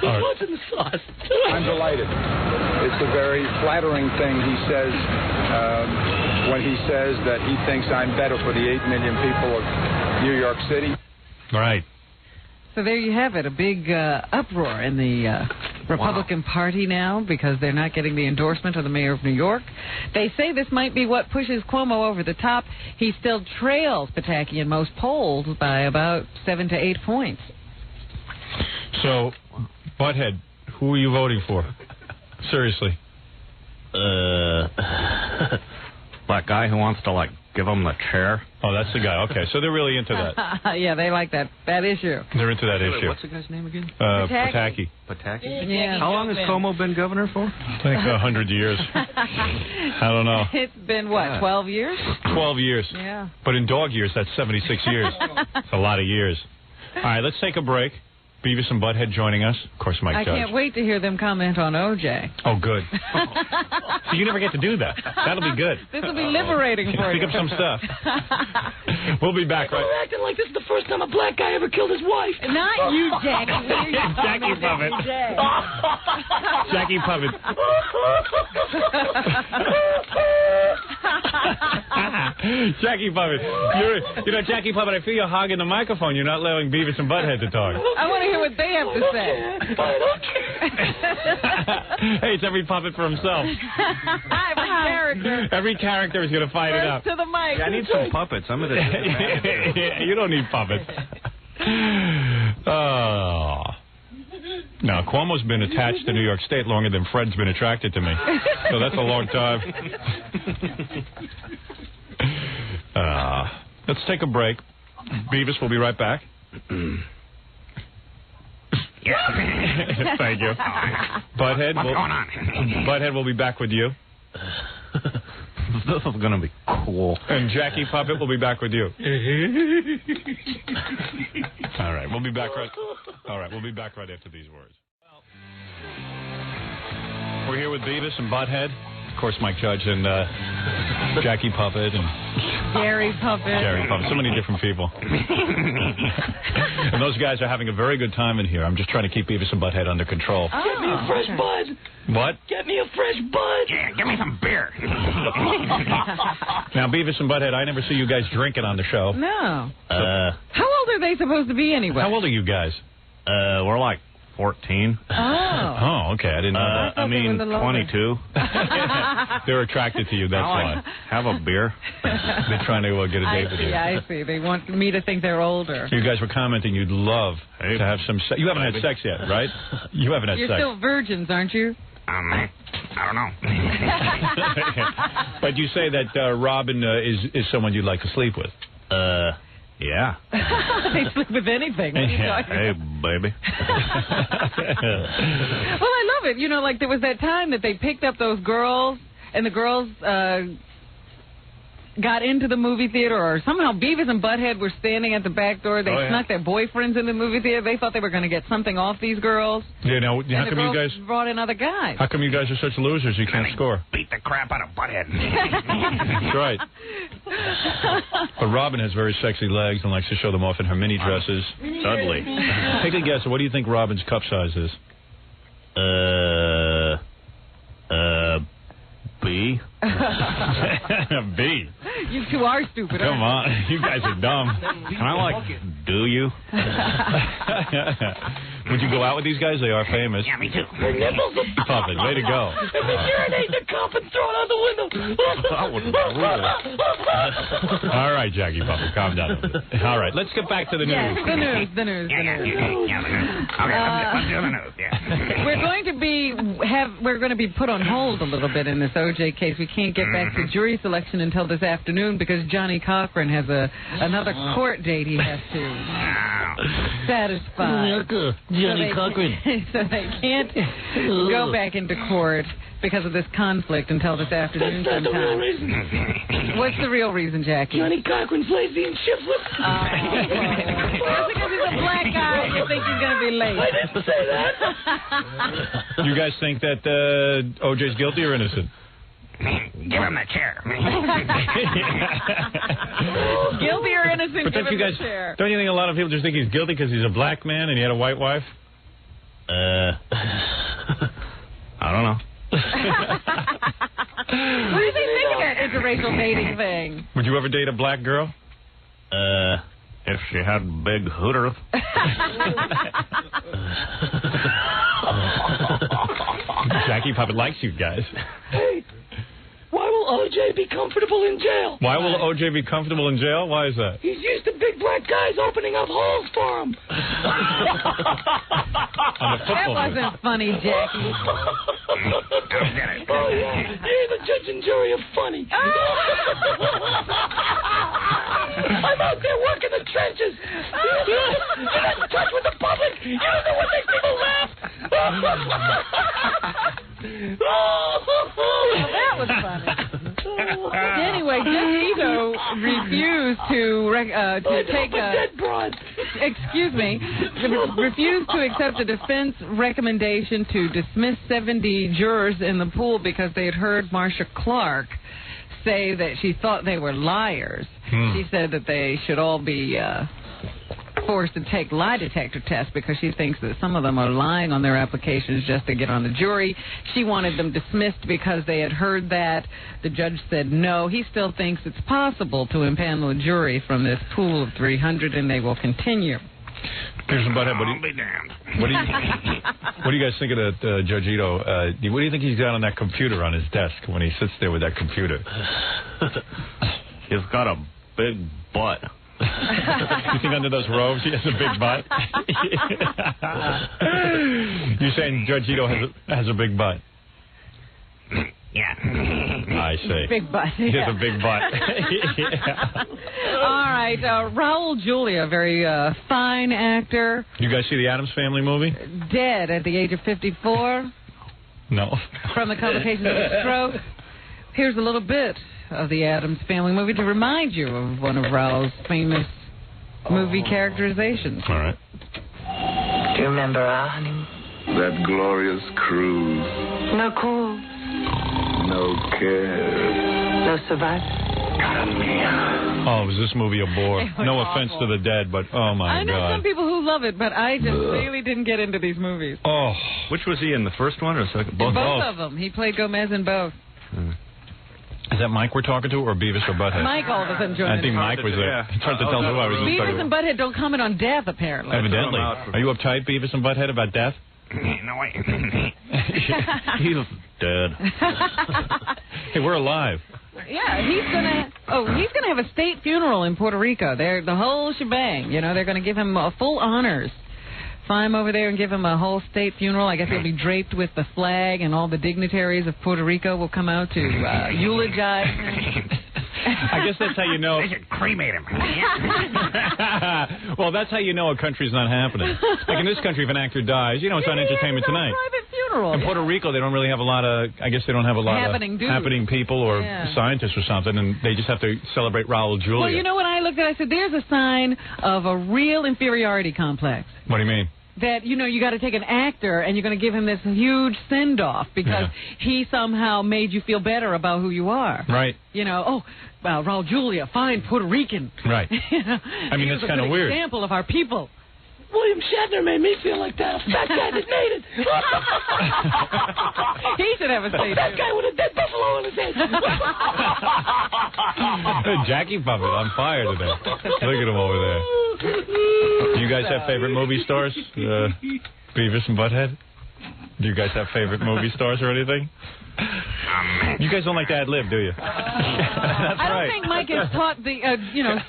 Who's watching the sauce? I'm delighted. It's a very flattering thing he says when he says that he thinks I'm better for the 8 million people of New York City. Right. So there you have it, a big uproar in the Republican Party now because they're not getting the endorsement of the mayor of New York. They say this might be what pushes Cuomo over the top. He still trails Pataki in most polls by about 7 to 8 points. So, Butthead, who are you voting for? Seriously. That guy who wants to, give him the chair. Oh, that's the guy. Okay, so they're really into that. Yeah, they like that issue. They're into that issue. What's the guy's name again? Pataki. Pataki? Yeah. How long has Cuomo been governor for? I think 100 years. I don't know. It's been, 12 years? 12 years. Yeah. But in dog years, that's 76 years. It's a lot of years. All right, let's take a break. Beavis and Butthead joining us. Of course, Mike Judge. I can't wait to hear them comment on O.J. Oh, good. So you never get to do that. That'll be good. This will be liberating for you. Pick up some stuff. We'll be back, right? You're acting like this is the first time a black guy ever killed his wife. Not you, Jackie. Jackie Puppet. Jackie Puppet. Jackie Puppet. Jackie Puppet, I feel you're hogging the microphone. You're not allowing Beavis and Butthead to talk. I want to hear what they have to say. I don't care. Hey, it's every puppet for himself. Every character. Every character is going to fight it up. To the mic. Yeah, I need some puppets. I'm going to... You don't need puppets. Oh. Now, Cuomo's been attached to New York State longer than Fred's been attracted to me. So that's a long time. Let's take a break. Beavis will be right back. Thank you. Butthead, What's going on? Butthead will be back with you. This is going to be cool. And Jackie Puppet will be back with you. All right, we'll be back right. All right, we'll be back right after these words. We're here with Beavis and Butthead. Of course, Mike Judge and Jackie Puppet and Gary Puppet. So many different people. And those guys are having a very good time in here. I'm just trying to keep Beavis and Butthead under control. Get me a fresh bud. What? Get me a fresh bud. Yeah, give me some beer. Now, Beavis and Butthead, I never see you guys drinking on the show. No. How old are they supposed to be anyway? How old are you guys? We're like 14. Oh, okay. I didn't know that. I mean, 22. They're attracted to you. That's why. Have a beer. They're trying to get a date with you. I see. They want me to think they're older. You guys were commenting you'd love to have some sex. You haven't had sex yet, right? You haven't had You're sex. still virgins, aren't you? I don't know. But you say that Robin is someone you'd like to sleep with. Yeah. They sleep with anything. What are you talking Hey, about? baby. Well, I love it. You know, like there was that time that they picked up those girls, and the girls got into the movie theater, or somehow Beavis and Butthead were standing at the back door. They snuck their boyfriends in the movie theater. They thought they were going to get something off these girls. You know, And how the come you girls guys brought in other guys? How come you guys are such losers? You can't score. Beat the crap out of Butthead. That's right. But Robin has very sexy legs and likes to show them off in her mini dresses. Ugly. Take a guess. What do you think Robin's cup size is? B. B. You two are stupid. Come on. You guys are dumb. Can I, do you? Would you go out with these guys? They are famous. Yeah, me too. Her nipples are Puppet, way to go. And then urinate in the cup and throw it out the window. That would be brutal. All right, Jackie Puppet, calm down. All right, let's get back to the news. Yes, the news. Yeah, the news. Okay, let's do the news. Yeah. We're going to be put on hold a little bit in this OJ case. We can't get back to jury selection until this afternoon because Johnny Cochran has another court date he has to satisfy. Johnny Cochran. So they can't go back into court because of this conflict until this afternoon That's not the real sometime. reason. What's the real reason, Jackie? Johnny Cochran's lazy and shiftless. Just because he's a black guy, you think he's going to be late. I didn't say that. You guys think that OJ's guilty or innocent? Give him a chair. Guilty or innocent? But don't you guys, don't you think a lot of people just think he's guilty because he's a black man and he had a white wife? I don't know. What do you think of that interracial dating thing? Would you ever date a black girl? If she had big hooters. Jackie Puppet likes you guys. Hey, why will OJ be comfortable in jail? Why will OJ be comfortable in jail? Why is that? He's used to big black guys opening up holes for him. That wasn't funny, Jackie. Oh, yeah. You're the judge and jury of funny. I'm out there working the trenches. You're not in touch with the public. You don't know what makes people laugh. That was funny. Anyway, Judge Ito refused to take refused to accept a defense recommendation to dismiss 70 jurors in the pool because they had heard Marcia Clark say that she thought they were liars. She said that they should all be forced to take lie detector tests because she thinks that some of them are lying on their applications just to get on the jury. She wanted them dismissed because they had heard that. The judge said no. He still thinks it's possible to impanel a jury from this pool of 300, and they will continue. Here's some butthead. What do you guys think of that, Judge Ito? What do you think he's got on that computer on his desk when he sits there with that computer? He's got a big butt. You think under those robes he has a big butt? You're saying Judge Ito has a big butt? Yeah. I see. Big butt. He has a big butt. All right. Raul Julia, a very fine actor. You guys see the Addams Family movie? Dead at the age of 54. No. From the complications of a stroke. Here's a little bit of the Addams Family movie to remind you of one of Raul's famous movie characterizations. All right. Do you remember our honeymoon? That glorious cruise. No calls. No care. No survivor. Oh, was this movie a bore? No offense to the dead, but oh my I know God. some people who love it, but I just really didn't get into these movies. Oh. Which was he in, the first one or the second? Both of them. He played Gomez in both. Is that Mike we're talking to, or Beavis or Butthead? Mike all of a sudden joined I think Mike was there. It's hard to tell who I was talking Beavis and Butthead don't comment on death, apparently. Evidently. Are you uptight, Beavis and Butthead, about death? No, wait. He's dead. Hey, we're alive. Yeah, he's gonna have a state funeral in Puerto Rico. They're the whole shebang. You know, they're gonna give him full honors. Fly him over there and give him a whole state funeral. I guess he'll be draped with the flag, and all the dignitaries of Puerto Rico will come out to eulogize him. I guess that's how you know. They should cremate him. Well, that's how you know a country's not happening. Like in this country, if an actor dies, you know it's on Entertainment Tonight. Private funeral. In Puerto Rico, they don't really have a lot of. I guess they don't have a lot Happening of dudes. happening people or scientists or something, and they just have to celebrate Raul Julia. Well, you know what I looked at? I said, "There's a sign of a real inferiority complex." What do you mean? That, you know, you got to take an actor and you're going to give him this huge send-off because he somehow made you feel better about who you are. Right. You know, oh, well, Raul Julia, fine Puerto Rican. Right. You know, I mean, that's kind of weird. Example of our people. William Shatner made me feel like that. A fat guy that made it. He should have a stage. That guy with a dead buffalo on his head. Jackie Puppet on fire today. Look at him over there. Do you guys have favorite movie stars? Beavis and Butthead? Do you guys have favorite movie stars or anything? You guys don't like to ad-lib, do you? That's I don't think Mike has taught the,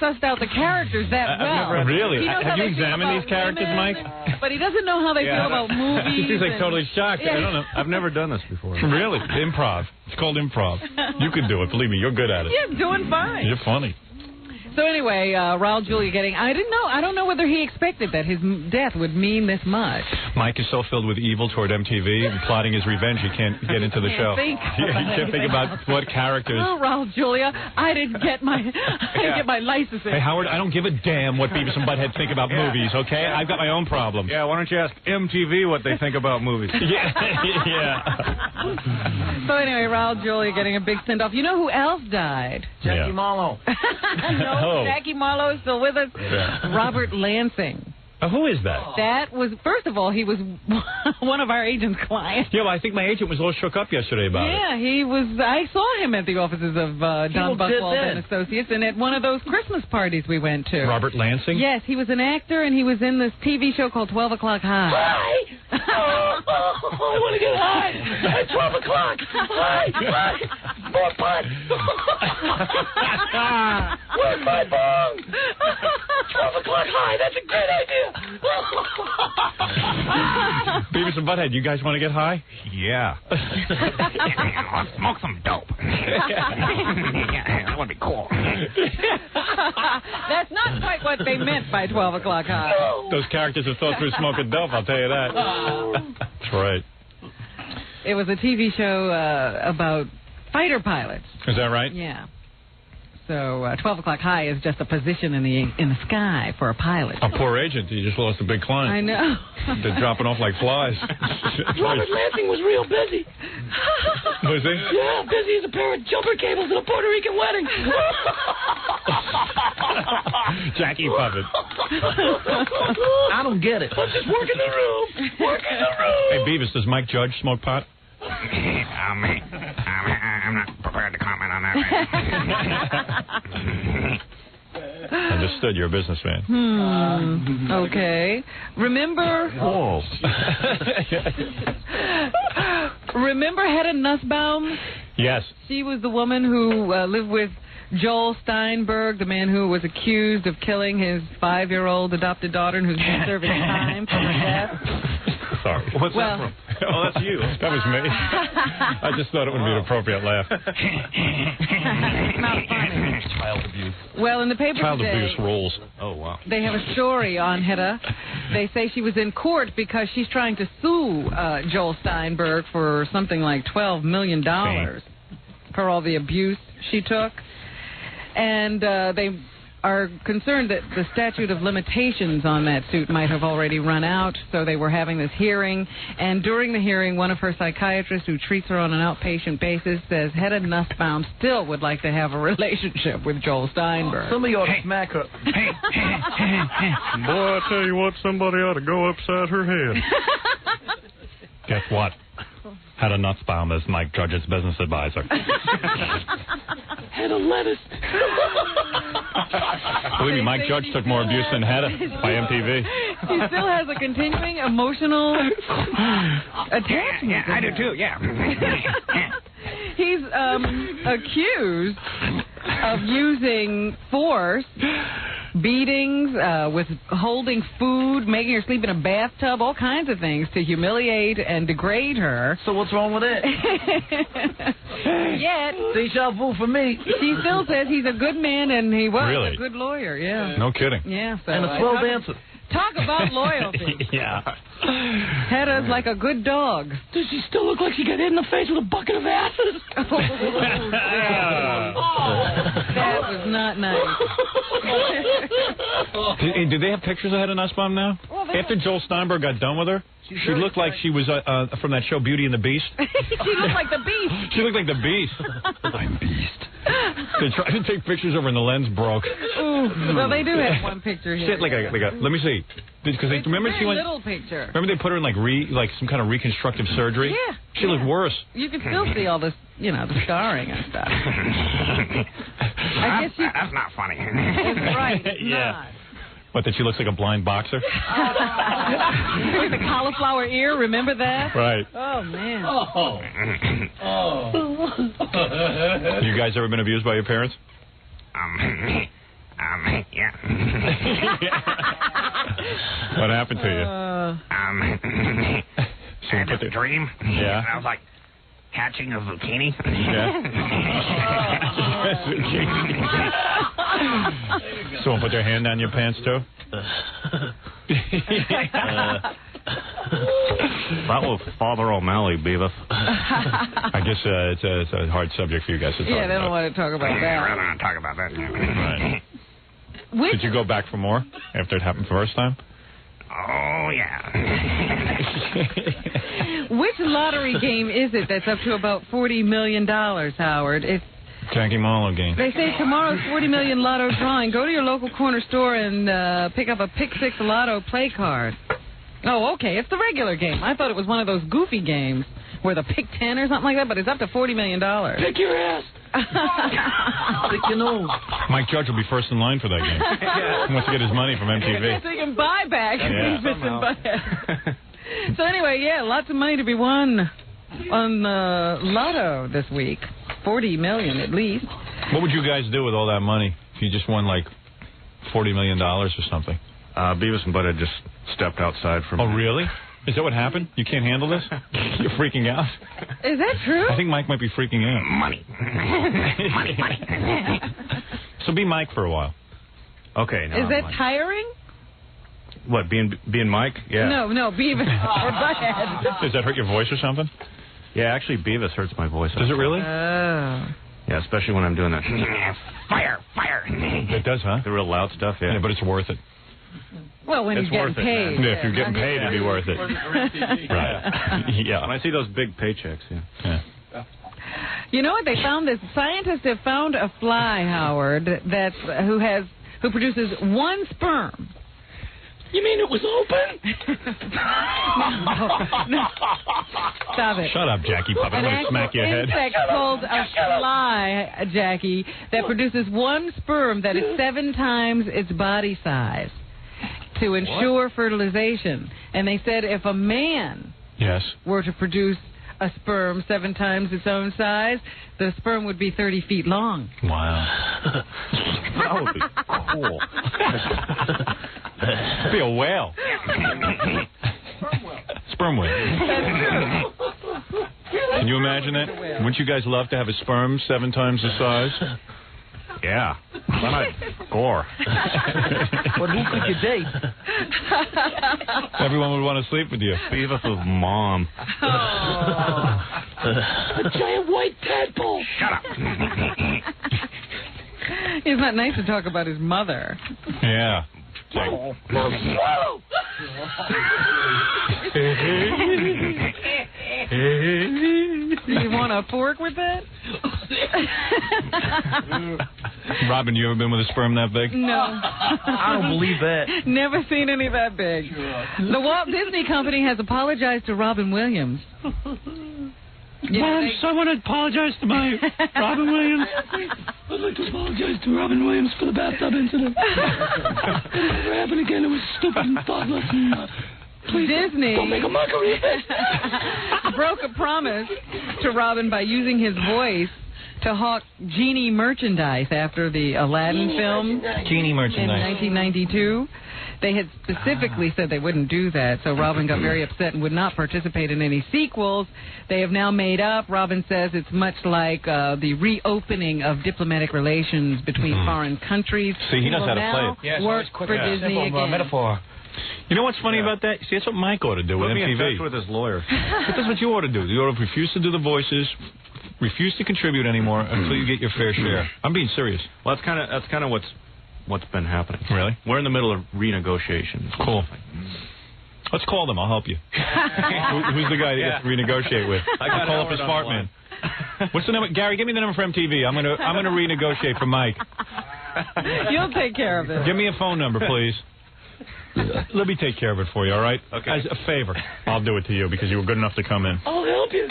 sussed out the characters that well. Really? He knows Have how you they feel examined about these characters, women, Mike? But he doesn't know how they feel about movies. He's like totally shocked. I don't know. I've never done this before. Really? Improv. It's called improv. You can do it. Believe me, you're good at it. You're doing fine. You're funny. So anyway, Raul Julia getting... I don't know whether he expected that his death would mean this much. Mike is so filled with evil toward MTV and plotting his revenge, he can't get into the show. He can't think about what characters... Oh, Raul Julia, I didn't get my licensing. Hey, Howard, I don't give a damn what Beavis and Butthead think about movies, okay? I've got my own problems. Yeah, why don't you ask MTV what they think about movies? Yeah. So anyway, Raul Julia getting a big send-off. You know who else died? Jackie Marlowe. No, Jackie Marlowe is still with us. Yeah. Robert Lansing. Who is that? That was, first of all, he was one of our agent's clients. Yeah, well, I think my agent was a little shook up yesterday about it. Yeah, he was. I saw him at the offices of Don Buchwald and Associates, and at one of those Christmas parties we went to. Robert Lansing? Yes, he was an actor, and he was in this TV show called 12 O'Clock High. Hi! I want to get high. At 12 o'clock. Hi! More pot. Where's my bong? 12 o'clock high. That's a great idea. Beavis and Butthead, you guys want to get high? Yeah. Let's smoke some dope. That would be cool. That's not quite what they meant by 12 o'clock high. Those characters have thought through smoking dope, I'll tell you that. That's right. It was a TV show about fighter pilots. Is that right? Yeah. So 12 o'clock high is just a position in the sky for a pilot. A poor agent. He just lost a big client. I know. They're dropping off like flies. Robert Lansing was real busy. Was he? Yeah, busy as a pair of jumper cables at a Puerto Rican wedding. Jackie Puppet. I don't get it. I'm just working the room. Working the room. Hey, Beavis, does Mike Judge smoke pot? I'm not prepared to comment on that. Understood. You're a businessman. Okay. Remember? Whoa. Remember Hedda Nussbaum? Yes. She was the woman who lived with Joel Steinberg, the man who was accused of killing his 5-year-old adopted daughter and who's been serving time for her death. Sorry. What's that from? Oh, that's you. That was me. I just thought it would be an appropriate laugh. Not funny. Child abuse. Well, in the paper Child today, abuse rules. Oh, wow. they have a story on Hedda. They say she was in court because she's trying to sue Joel Steinberg for something like $12 million for all the abuse she took. And they are concerned that the statute of limitations on that suit might have already run out, so they were having this hearing. And during the hearing, one of her psychiatrists who treats her on an outpatient basis says Hedda Nussbaum still would like to have a relationship with Joel Steinberg. Somebody ought to smack her. Boy, I tell you what, somebody ought to go upside her head. Guess what? Hedda Nussbaum is Mike Judge's business advisor. head of lettuce. Believe me, Mike Judge took more abuse than Hedda by MTV. He still has a continuing emotional attachment. Yeah, I do too, yeah. He's accused of using force, beatings, withholding food, making her sleep in a bathtub, all kinds of things to humiliate and degrade her. So what's wrong with it? Yet, deja vu for me. She still says he's a good man and he was Really? a good lawyer. Yeah. No kidding. Yeah. So And a swell dancer. Talk about loyalty. Yeah. Hedda's like a good dog. Does she still look like she got hit in the face with a bucket of asses? That was not nice. Do they have pictures of Hedda Nussbaum now? Well, After Joel Steinberg got done with her, she looked like she was from that show Beauty and the Beast. She looked like the Beast. She looked like the Beast. I'm Beast. They tried to take pictures of her and the lens broke. Ooh. Well, they do have one picture here. Shit, like a let me see. Because It's remember a she very went. little picture. Remember they put her in like some kind of reconstructive surgery. Yeah. She looked worse. You can still see all this, the scarring and stuff. I guess you. That's not funny. It's right. It's Yeah. not. What, that she looks like a blind boxer? With the cauliflower ear, remember that? Right. Oh, man. You guys ever been abused by your parents? Yeah. What happened to you? I had this dream. Yeah. And I was like hatching a zucchini. Someone put their hand on your pants, too? That was Father O'Malley, Beavis. I guess it's a hard subject for you guys to talk Yeah, they don't about. want to talk about I'd rather that. not talk about that. Right. Which, Did you go back for more after it happened the first time? Oh, yeah. which lottery game is it that's up to about $40 million, Howard? It's Jackie Marlowe game. They say tomorrow's $40 million lotto drawing. Go to your local corner store and pick up a Pick 6 Lotto play card. Oh, okay. It's the regular game. I thought it was one of those goofy games where the Pick 10 or something like that, but it's up to $40 million. Pick your ass. Mike Judge will be first in line for that game. He wants to get his money from MTV. So he can buy back. Yeah. So anyway, yeah, lots of money to be won on Lotto this week. $40 million at least. What would you guys do with all that money if you just won like $40 million or something? Beavis and Butthead just stepped outside from. Oh, really? Is that what happened? You can't handle this? You're freaking out? Is that true? I think Mike might be freaking out. Money. Money. So be Mike for a while. Okay. Now Is that Mike. tiring? What, being Mike? Yeah. No, Beavis or Butthead. Does that hurt your voice or something? Yeah, actually, Beavis hurts my voice. Does it really? Yeah, especially when I'm doing that. Fire. It does, huh? The real loud stuff, yeah. Yeah, but it's worth it. Well, when It's you're worth getting it, paid. man. Yeah, if you're getting paid, it'd be worth it. Right. Yeah. When I see those big paychecks, yeah. You know what? They found this. Scientists have found a fly, Howard, who produces one sperm. You mean it was open? No. Stop it. Shut up, Jackie Puppet. I'm An going to smack your head. insect called a fly, Jackie, that produces one sperm that is 7 times its body size to ensure fertilization. And they said if a man Yes. were to produce a sperm 7 times its own size, the sperm would be 30 feet long. Wow. That would be cool. It'd be a whale. Sperm whale. Can you imagine that? Wouldn't you guys love to have a sperm 7 times the size? Yeah. Why not gore? But who could you date? Everyone would want to sleep with you. Beavis' mom. A giant white tadpole. Shut up. It's not nice to talk about his mother. Yeah. Now swallow. You want a fork with that? Robin, you ever been with a sperm that big? No. I don't believe that. Never seen any that big. The Walt Disney Company has apologized to Robin Williams. Mom, someone apologized to my Robin Williams. I'd like to apologize to Robin Williams for the bathtub incident. It'll never happen again. It was stupid and thoughtless. And, please Disney don't make a mockery of it. broke a promise to Robin by using his voice to hawk genie merchandise after the Aladdin film Genie merchandise. in 1992. They had specifically said they wouldn't do that, so Robin got very upset and would not participate in any sequels. They have now made up. Robin says it's much like the reopening of diplomatic relations between foreign countries. See, he knows how to play it. Yeah, Work for Disney again. metaphor. You know what's funny about that? See, that's what Mike ought to do with Put me in MTV. touch with his lawyer. But that's what you ought to do. You ought to refuse to do the voices, refuse to contribute anymore until you get your fair share. I'm being serious. Well, that's kind of what's been happening. Really? We're in the middle of renegotiations. Cool. Let's call them. I'll help you. Who's the guy that you have to renegotiate with? I'll call up his fart man. What's the number? Gary, give me the number for MTV. I'm gonna renegotiate for Mike. You'll take care of it. Give me a phone number, please. Let me take care of it for you, all right? Okay. As a favor, I'll do it to you because you were good enough to come in. I'll help you.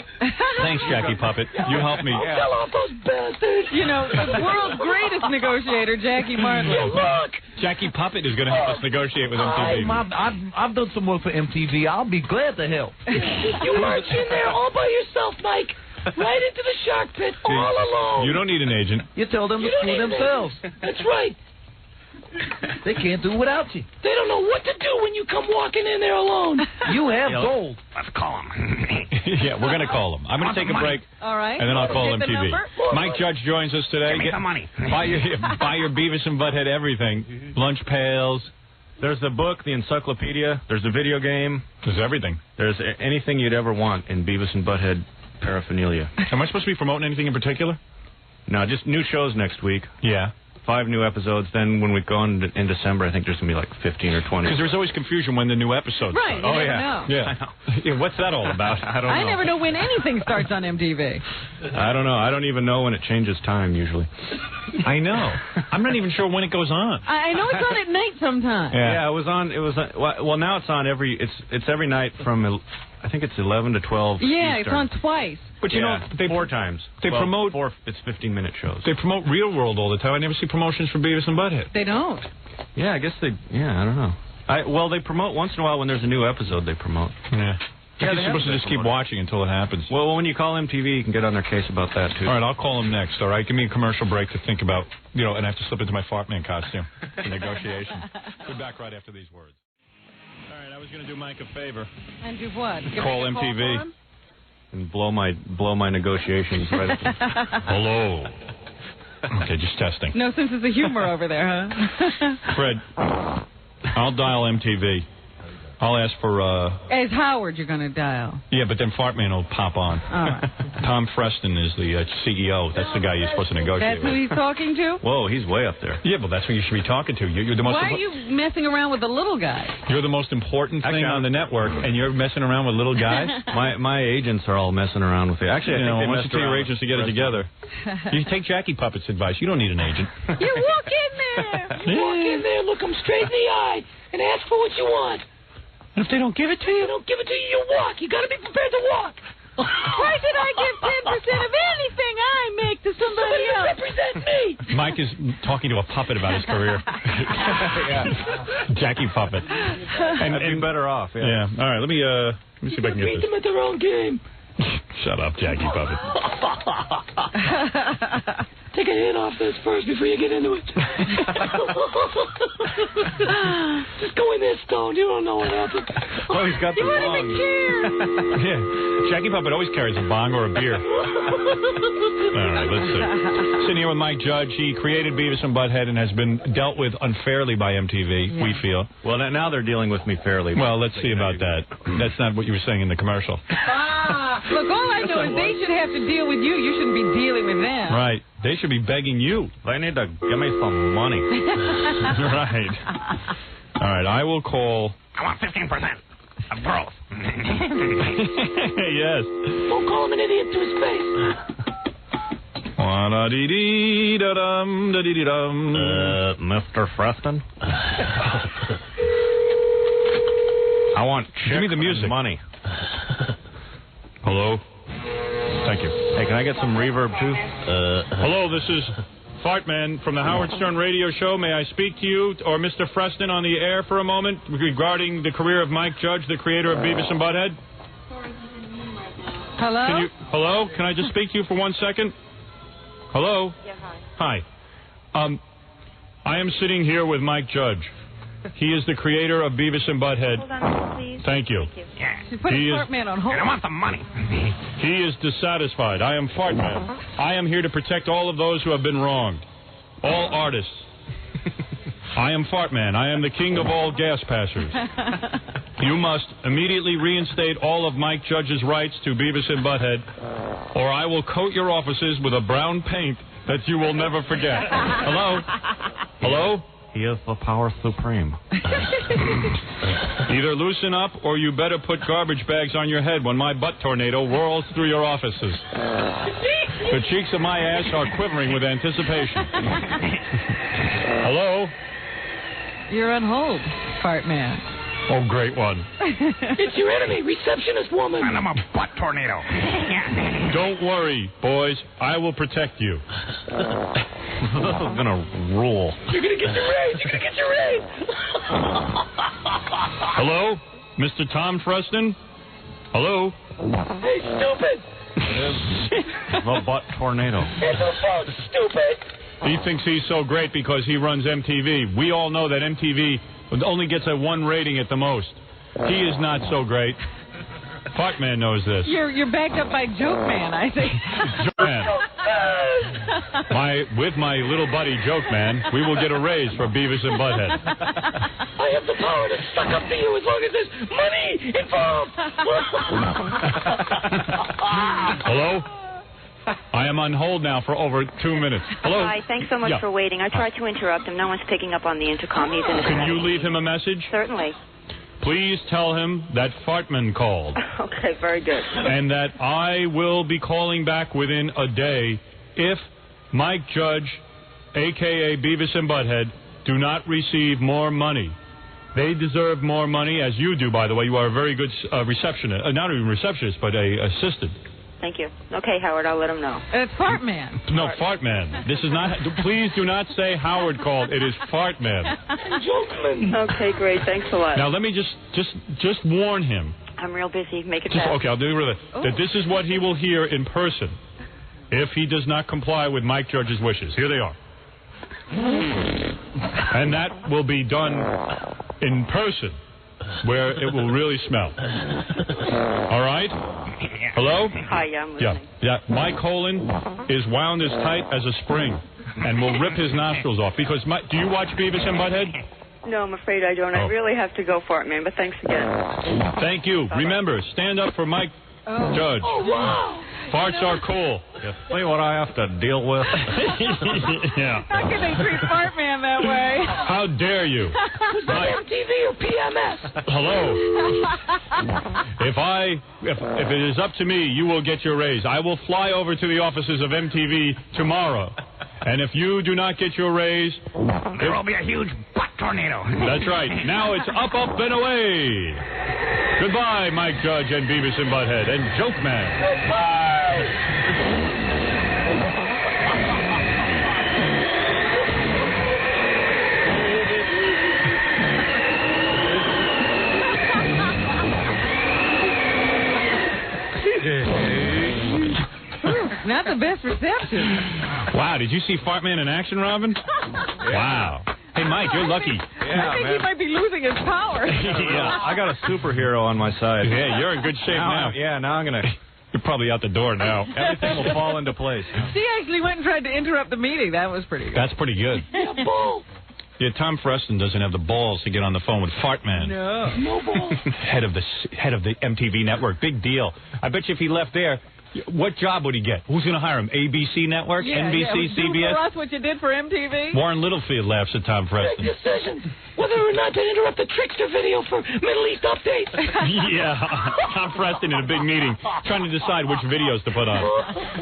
Thanks, Jackie Puppet. You helped me. I'll tell off those bastards. You know, the world's greatest negotiator, Jackie Martin. Yeah, look. Jackie Puppet is going to help us negotiate with MTV. I've done some work for MTV. I'll be glad to help. You march in there all by yourself, Mike. Right into the shark pit, all alone. You don't need an agent. You tell them to You don't screw need an themselves. That's right. They can't do without you. They don't know what to do when you come walking in there alone. You have gold. Let's call him. Yeah, we're going to call them. I'm going to take a break, All right. and then I'll call Get the MTV. number? Mike Judge joins us today. Give me some money. Buy your Beavis and Butthead everything. Lunch pails. There's the book, the encyclopedia. There's the video game. There's everything. There's anything you'd ever want in Beavis and Butthead paraphernalia. Am I supposed to be promoting anything in particular? No, just new shows next week. Yeah. 5 new episodes. Then when we go in December, I think there's going to be like 15 or 20. Because there's always confusion when the new episodes Right. start. You never know. Yeah. Yeah. What's that all about? I don't know. I never know when anything starts on MTV. I don't know. I don't even know when it changes time usually. I know. I'm not even sure when it goes on. I know it's on at night sometime. Yeah, it was on. Well, now it's on it's every night from I think it's 11 to 12. Yeah, Eastern. it's on twice. But you know, they 4 times. They promote. It's 15-minute shows. They promote Real World all the time. I never see promotions for Beavis and Butthead. They don't. Yeah, I guess they. Yeah, I don't know. Well, they promote once in a while when there's a new episode. They promote. Yeah. You're supposed to just keep watching until it happens. Well, when you call MTV, you can get on their case about that too. All right, I'll call them next. All right, give me a commercial break to think about. And I have to slip into my fart man costume. The negotiation. We'll be back right after these words. All right, I was going to do Mike a favor. And do what? Call MTV. And blow my negotiations right up. Hello. Okay, just testing. No sense of the humor over there, huh? Fred, I'll dial MTV. I'll ask for, As Howard, you're going to dial. Yeah, but then Fartman will pop on. All right. Tom Freston is the CEO. That's the guy you're supposed to negotiate That's who he's talking to? Whoa, he's way up there. Yeah, well, that's who you should be talking to. You're the most. Why are you messing around with the little guy? You're the most important thing on the network, and you're messing around with little guys? My agents are all messing around with it. Actually, I think they why don't you tell your agents to get it together? You take Jackie Puppet's advice. You don't need an agent. You walk in there. You walk in there, look them straight in the eye, and ask for what you want. And if they don't give it to you? They don't give it to you, you walk. You got to be prepared to walk. Why should I give 10% of anything I make to somebody else? Represent me. Mike is talking to a puppet about his career. Jackie Puppet. I'd be better off. Yeah. All right. Let me see if I can get Beat this. them at their own game. Shut up, Jackie Puppet. Take a hit off this first before you get into it. Just go in there stoned. You don't know what happened. Oh, he's got the bong. Yeah. Jackie Puppet always carries a bong or a beer. All right, let's see. Sitting here with Mike Judge. He created Beavis and Butthead and has been dealt with unfairly by MTV, we feel. Well, now they're dealing with me fairly. Well, let's see about that. That's not what you were saying in the commercial. Look, all I know is they should have to deal with you. You shouldn't be dealing with them. Right. They should be begging you. They need to give me some money. Right. All right, I will call. I want 15% of growth. Yes. Don't call him an idiot to his face. Wa-da-dee-dee-da-dum, da-dee-dee-dum. Mr. Freston? I want Give me the music. Money. Hello? Thank you. Hey, can I get some reverb, too? Hello, this is Fartman from the Howard Stern Radio Show. May I speak to you or Mr. Freston on the air for a moment regarding the career of Mike Judge, the creator of Beavis and Butthead? Hello? Hello? Can I just speak to you for 1 second? Hello? Yeah, hi. Hi. I am sitting here with Mike Judge. He is the creator of Beavis and Butthead. Hold on, please. Thank you. Yeah. She put Fartman on hold. And I want the money. He is dissatisfied. I am Fartman. I am here to protect all of those who have been wronged. All artists. I am Fartman. I am the king of all gas passers. You must immediately reinstate all of Mike Judge's rights to Beavis and Butthead, or I will coat your offices with a brown paint that you will never forget. Hello? Hello? He is the power supreme. Either loosen up or you better put garbage bags on your head when my butt tornado whirls through your offices. The cheeks of my ass are quivering with anticipation. Hello? You're on hold, Fartman. Oh, great one. It's your enemy, receptionist woman. And I'm a butt tornado. Don't worry, boys. I will protect you. This is gonna rule. You're gonna get your raise. You're gonna get your raise. Hello? Mr. Tom Freston? Hello? Hey, stupid. The butt tornado. Answer the phone, stupid. He thinks he's so great because he runs MTV. We all know that MTV only gets a 1 rating at the most. He is not so great. Fartman knows this. You're backed up by Joke Man, I think. Joke Man. With my little buddy Joke Man, we will get a raise for Beavis and Butthead. I have the power to suck up to you as long as there's money involved. Hello? I am on hold now for over 2 minutes. Hello? Hi, thanks so much for waiting. I tried to interrupt him. No one's picking up on the intercom. He's in his Can you leave him a message? Certainly. Please tell him that Fartman called. Okay, very good. And that I will be calling back within a day if Mike Judge, a.k.a. Beavis and Butthead, do not receive more money. They deserve more money, as you do, by the way. You are a very good receptionist. Not even receptionist, but a assistant. Thank you. Okay, Howard, I'll let him know. It's Fartman. No, Fartman. This is not... Please do not say Howard called. It is Fartman. Okay, great. Thanks a lot. Now, let me just warn him. I'm real busy. Make it fast. Okay, I'll do it really. That this is what he will hear in person if he does not comply with Mike Judge's wishes. Here they are. And that will be done in person, where it will really smell. All right? Hello? Hi, yeah, I'm listening. Yeah. My colon is wound as tight as a spring and will rip his nostrils off. Because do you watch Beavis and Butthead? No, I'm afraid I don't. I really have to go for it, man, but thanks again. Thank you. Bye-bye. Remember, stand up for Mike Judge. Oh, wow. Farts are cool. See what I have to deal with? Yeah. How can they treat Fartman that way? How dare you? Was that MTV or PMS? Hello. If it is up to me, you will get your raise. I will fly over to the offices of MTV tomorrow. And if you do not get your raise, there will be a huge butt tornado. That's right. Now it's up, and away. Goodbye, Mike Judge and Beavis and Butthead and Joke Man. Not the best reception. Wow, did you see Fartman in action, Robin? Wow. Hey, Mike, you're lucky. I think he might be losing his power. Yeah, I got a superhero on my side. Yeah, you're in good shape now. Yeah, now I'm going to... You're probably out the door now. Everything will fall into place. She actually went and tried to interrupt the meeting. That was pretty good. That's pretty good. Yeah, balls. Yeah, Tom Freston doesn't have the balls to get on the phone with Fartman. No balls. head of the MTV network. Big deal. I bet you if he left there, what job would he get? Who's going to hire him? ABC Network? NBC, Do CBS? for us what you did for MTV? Warren Littlefield laughs at Tom Freston. Big decisions. Whether or not to interrupt the Trickster video for Middle East updates. Yeah, Tom Freston in a big meeting trying to decide which videos to put on.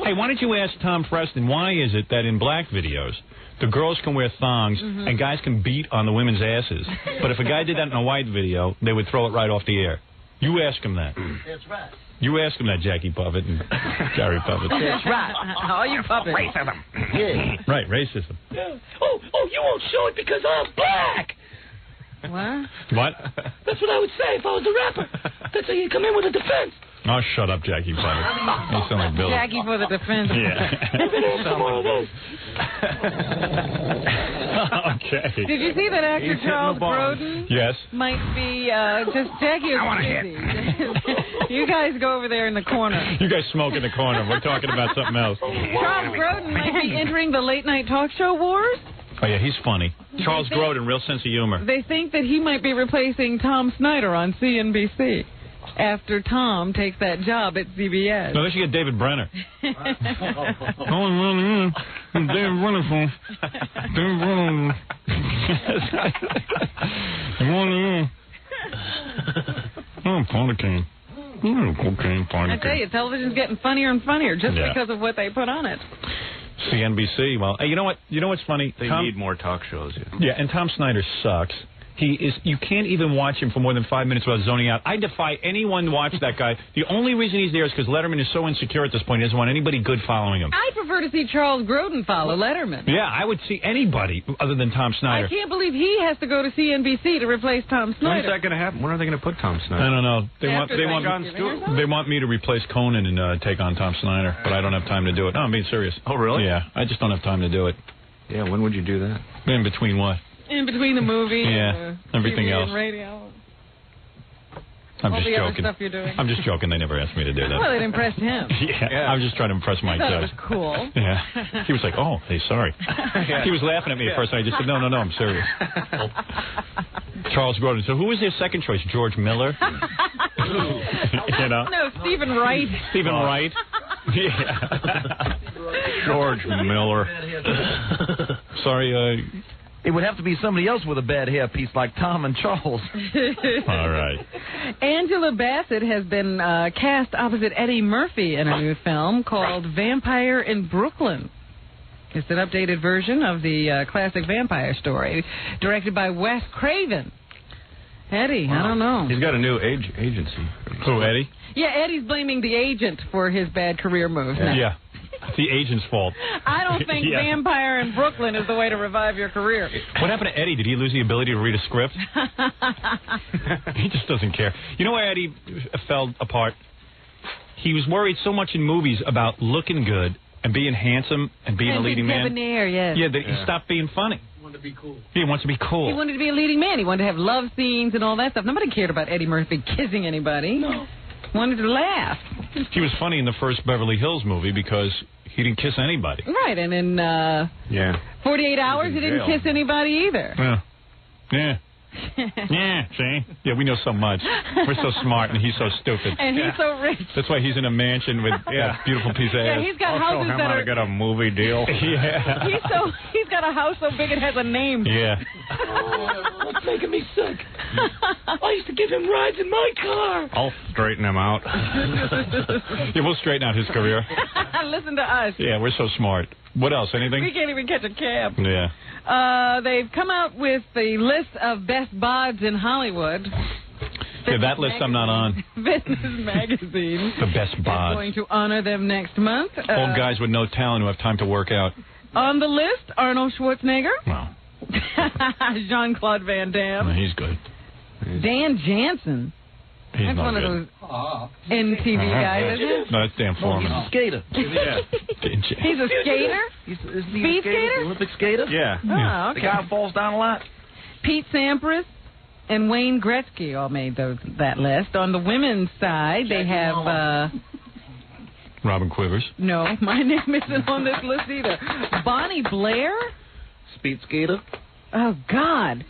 Hey, why don't you ask Tom Freston, why is it that in black videos, the girls can wear thongs and guys can beat on the women's asses, but if a guy did that in a white video, they would throw it right off the air? You ask him that. That's right. You ask him that, Jackie Puppet and Gary Puppet. That's right. All you puppets. Racism. Yeah. Right, racism. Yeah. Oh, you won't show it because I'm black. What? What? That's what I would say if I was a rapper. That's how you come in with a defense. Oh, shut up, Jackie Puppet. You sound like Billy. Jackie for the defense. Yeah. Some more of this. Okay. Did you see that actor Charles Grodin? Yes. Might be just Jackie is busy. You guys go over there in the corner. You guys smoke in the corner. We're talking about something else. Charles Grodin might be entering the late night talk show wars. Oh, yeah, he's funny. Charles Grodin, real sense of humor. They think that he might be replacing Tom Snyder on CNBC after Tom takes that job at CBS. No, they should get David Brenner. David Brenner. David Brenner. Cocaine. Cocaine, I tell you, television's getting funnier and funnier just because of what they put on it. CNBC. Well, hey, you know what? You know what's funny? They need more talk shows. Yeah, and Tom Snyder sucks. He is. You can't even watch him for more than 5 minutes without zoning out. I defy anyone to watch that guy. The only reason he's there is because Letterman is so insecure at this point. He doesn't want anybody good following him. I prefer to see Charles Grodin follow Letterman. Yeah, I would see anybody other than Tom Snyder. I can't believe he has to go to CNBC to replace Tom Snyder. When's that going to happen? When are they going to put Tom Snyder? I don't know. They After want Jon Stewart. They want me to replace Conan and take on Tom Snyder, but I don't have time to do it. No, I'm being serious. Oh, really? Yeah, I just don't have time to do it. Yeah, when would you do that? In between what? In between the movie and everything TV else. And radio. I'm all just the joking. Other stuff you're doing. I'm just joking. They never asked me to do that. Well, it impressed him. Yeah, I'm just trying to impress Mike I thought Judge. it was cool. Yeah. He was like, oh, hey, sorry. He was laughing at me at first, and I just said, no, I'm serious. Charles Grodin. So who was their second choice? George Miller? You know? No, Stephen Wright. Stephen Wright? Yeah. George Miller. Sorry, It would have to be somebody else with a bad hairpiece like Tom and Charles. all right. Angela Bassett has been cast opposite Eddie Murphy in a new film called Vampire in Brooklyn. It's an updated version of the classic vampire story, directed by Wes Craven. Eddie, I don't know. He's got a new agency. Who, Eddie? Yeah, Eddie's blaming the agent for his bad career moves. now. Yeah. It's the agent's fault. I don't think Yeah. Vampire in Brooklyn is the way to revive your career. What happened to Eddie? Did he lose the ability to read a script? He just doesn't care. You know where Eddie fell apart? He was worried so much in movies about looking good and being handsome and being a leading man. Debonair, yes. Yeah, that he stopped being funny. He wanted to be cool. He wants to be cool. He wanted to be a leading man. He wanted to have love scenes and all that stuff. Nobody cared about Eddie Murphy kissing anybody. No. Wanted to laugh. He was funny in the first Beverly Hills movie because he didn't kiss anybody. Right, and in 48 Hours, he didn't kiss anybody either. Yeah. Yeah. Yeah, see? Yeah, we know so much. We're so smart, and he's so stupid. And he's so rich. That's why he's in a mansion with that beautiful piece of Yeah, ass. he's got houses that are... got a movie deal. Yeah. He's got a house so big it has a name. Yeah. Oh, that's making me sick. I used to give him rides in my car. I'll straighten him out. Yeah, we'll straighten out his career. Listen to us. Yeah, we're so smart. What else? Anything? We can't even catch a cab. Yeah. They've come out with the list of best bods in Hollywood. Yeah, that list I'm not on. Business Magazine. The best is bods. going to honor them next month. Old guys with no talent who have time to work out. On the list, Arnold Schwarzenegger. Wow. Jean-Claude Van Damme. No, he's good. Dan Jansen. He's That's not one good. of those MTV guys, isn't it? No, that's Dan Foreman. He's a skater. Yeah. He's a skater? Isn't he Speed a skater? skater? The Olympic skater? Yeah. Oh, okay. The guy who falls down a lot? Pete Sampras and Wayne Gretzky all made that list. On the women's side, they have... Robin Quivers. No, my name isn't on this list either. Bonnie Blair? Speed skater? Oh, God.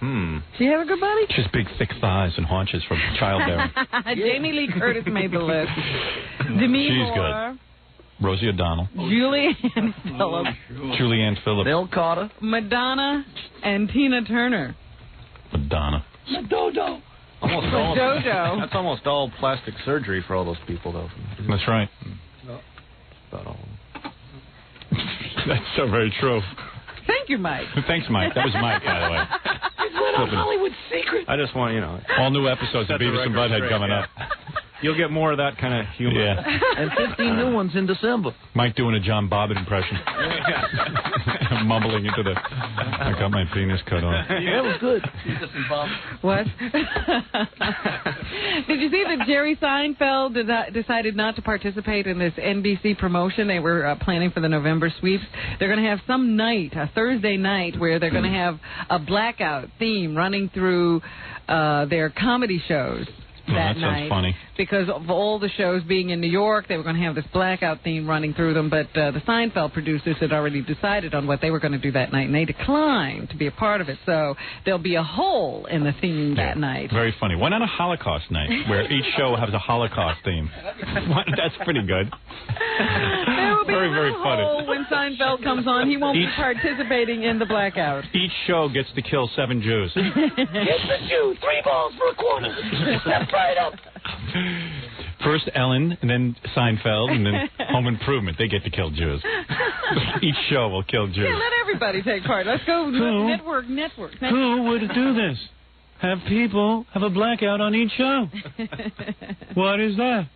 She have a good body? She has big, thick thighs and haunches from childbearing. Jamie Lee Curtis made the list. Demi She's Moore. good. Rosie O'Donnell. Julianne Phillips. Julianne Phillips. Bill Carter. Madonna and Tina Turner. Madonna. Dodo. Almost For all. Dodo. That's almost all plastic surgery for all those people, though. That's right. About all. That's so very true. Thank you, Mike. Thanks, Mike. That was Mike, by the way. It's little Hollywood secret. I just want, All new episodes of Set the Beavis and record Butthead straight, coming yeah. up. You'll get more of that kind of humor. Yeah. And 15 new ones in December. Mike doing a John Bobbitt impression. Mumbling into the, I got my penis cut off. Yeah, it was good. What? Did you see that Jerry Seinfeld decided not to participate in this NBC promotion? They were planning for the November sweeps. They're going to have some night, a Thursday night, where they're going to have a blackout theme running through their comedy shows. That sounds funny. Because of all the shows being in New York, they were going to have this blackout theme running through them, but the Seinfeld producers had already decided on what they were going to do that night, and they declined to be a part of it. So there'll be a hole in the theme that night. Very funny. Why not a Holocaust night, where each show has a Holocaust theme? That's pretty good. There will be very a funny. hole when Seinfeld comes on. He won't be participating in the blackout. Each show gets to kill 7 Jews. Here's the Jew. 3 balls for a quarter. Step right up. First Ellen, and then Seinfeld, and then Home Improvement. They get to kill Jews. Each show will kill Jews. Yeah, let everybody take part. Let's go network. Who would do this? Have people have a blackout on each show? What is that?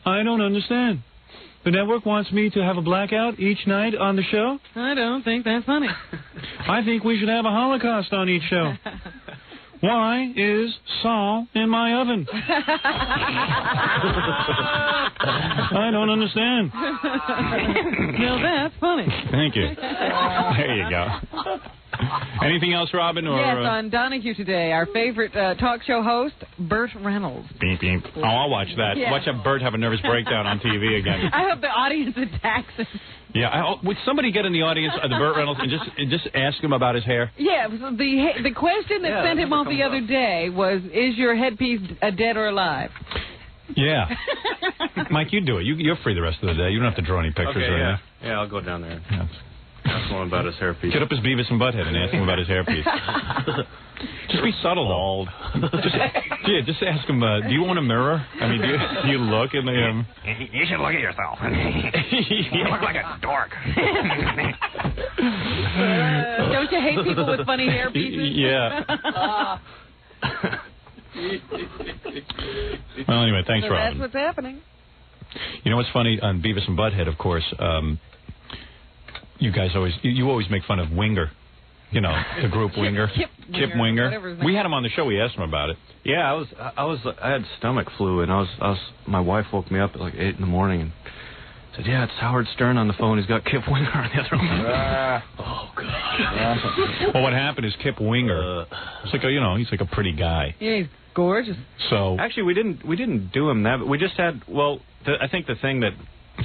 I don't understand. The network wants me to have a blackout each night on the show? I don't think that's funny. I think we should have a Holocaust on each show. Why is Saul in my oven? I don't understand. Now that's funny. Thank you. There you go. Anything else, Robin? Or, yes, on Donahue today, our favorite talk show host, Burt Reynolds. Beep, beep. Oh, I'll watch that. Yeah. Watch Burt have a nervous breakdown on TV again. I hope the audience attacks him. Yeah, would somebody get in the audience of the Burt Reynolds and just ask him about his hair? Yeah, so the question that sent him off the other day was, is your headpiece dead or alive? Yeah. Mike, you do it. You're free the rest of the day. You don't have to draw any pictures or anything. Yeah, I'll go down there. Ask him about his hairpiece. Get up his Beavis and Butthead and ask him about his hairpiece. Just be subtle, though. Just ask him, do you want a mirror? I mean, do you look and You should look at yourself. You look like a dork. Don't you hate people with funny hairpieces? Yeah. Well, anyway, thanks, so Robin. That's what's happening. You know what's funny? On Beavis and Butthead, of course, you guys always make fun of Winger. You know, the group Winger. Kip Winger. We had him on the show. We asked him about it. Yeah, I had stomach flu, and my wife woke me up at like 8 in the morning and said, "Yeah, it's Howard Stern on the phone. He's got Kip Winger on the other line." Oh God. Well, what happened is Kip Winger. It's like he's like a pretty guy. Yeah, he's gorgeous. So actually, we didn't do him that. But we just had. Well, I think the thing that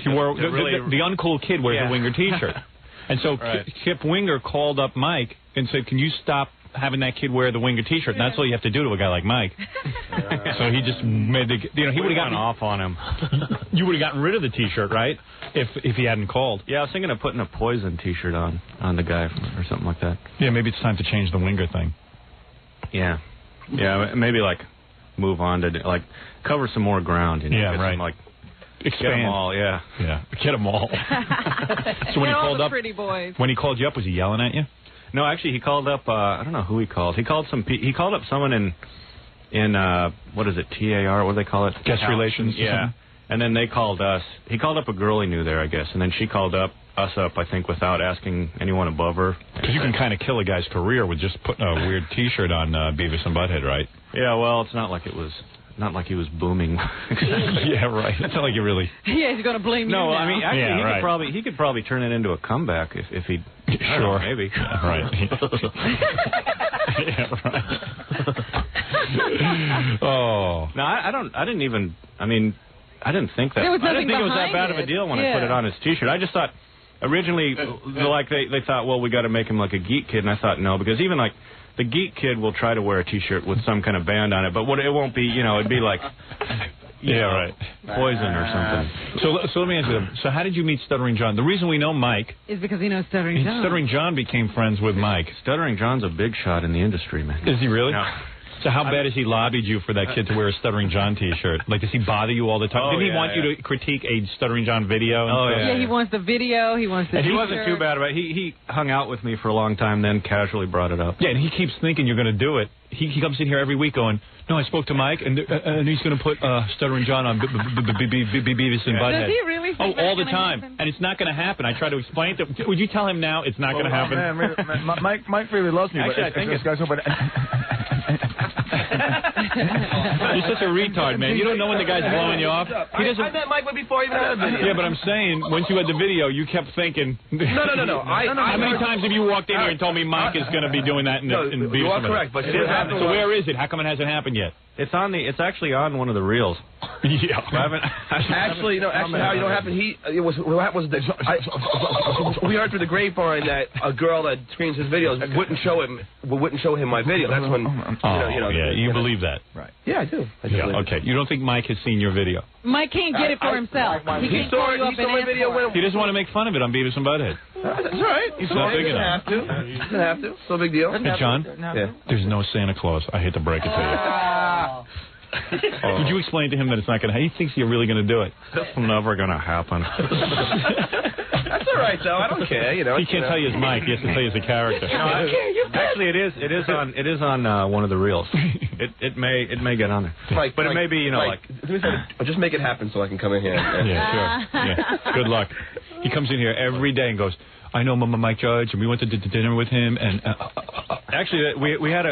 he wore the uncool kid wears a Winger T-shirt. And so Kip Winger called up Mike and said, "Can you stop having that kid wear the Winger T-shirt?" And that's all you have to do to a guy like Mike. So he just made he would have gotten off on him. You would have gotten rid of the T-shirt, right? If he hadn't called. Yeah, I was thinking of putting a Poison T-shirt on the guy or something like that. Yeah, maybe it's time to change the Winger thing. Yeah, maybe like move on to like cover some more ground. You know, yeah, right. Some, like. Expand. Get them all, yeah. Get them all. So when he called up, pretty boys. When he called you up, was he yelling at you? No, actually, he called up. I don't know who he called. He called up someone in what is it? TAR? What do they call it? Guest relations. Yeah. And then they called us. He called up a girl he knew there, I guess. And then she called us up, I think, without asking anyone above her. Because you can kind of kill a guy's career with just putting a weird T-shirt on Beavis and Butthead, right? Yeah. Well, it's not like it was. Not like he was booming. Yeah, right. It's not like you really. Yeah, he's going to blame you. No, now. I mean, actually, he could probably turn it into a comeback if he. Sure, maybe. Yeah, right. Yeah, right. Oh. No, I didn't think that. I didn't think it was that bad of a deal when I put it on his T-shirt. I just thought originally, like they thought, well, we got to make him like a geek kid, and I thought no, because even like. The geek kid will try to wear a T-shirt with some kind of band on it, but it won't be, it'd be like, right, Poison or something. So let me ask you, so how did you meet Stuttering John? The reason we know Mike is because he knows Stuttering John. Stuttering John became friends with Mike. Stuttering John's a big shot in the industry, man. Is he really? No. So how bad has he lobbied you for that kid to wear a Stuttering John T-shirt? Like, does he bother you all the time? Didn't he want you to critique a Stuttering John video? Yeah, he wants the video. He wants the And he T-shirt. wasn't too bad about it. He hung out with me for a long time, then casually brought it up. Yeah, and he keeps thinking you're going to do it. He comes in here every week going, no, I spoke to Mike, and he's going to put Stuttering John on Beavis and Butthead. Does he really think all the that's time. happen? And it's not going to happen. I try to explain to him. Would you tell him now it's not going to happen? Man, Mike really loves me. Actually, I think it's... You're such a retard, man. You don't know when the guy's blowing you off. He doesn't... I met Mike before I even had a video. Yeah, but I'm saying, once you had the video, you kept thinking... No. How many times have you walked in here and told me Mike is going to be doing that in Beavis? You are correct, but so where is it? How come it hasn't happened yet? It's actually on one of the reels. Yeah. Actually, how you know what happened? What happened was that we heard through the grapevine that a girl that screens his videos wouldn't show him my video. That's when you believe that, right? Yeah, I do. Okay. You don't think Mike has seen your video? Mike can't get it for himself. He saw my video. He doesn't want to make fun of it on Beavis and Butthead. That's all right. He's not big enough. He doesn't have to. It's no big deal. Hey, John. Yeah. There's no Santa Claus. I hate to break it to you. Did you explain to him that it's not going to happen? He thinks you're really going to do it. That's never going to happen. That's all right, though. I don't care. He can't tell you as Mike. He has to tell you as a character. Actually, it is on one of the reels. It may get on there, but it may be just make it happen so I can come in here. Yeah, sure. Yeah. Good luck. He comes in here every day and goes, I know Mike Judge, and we went to dinner with him, and actually, we had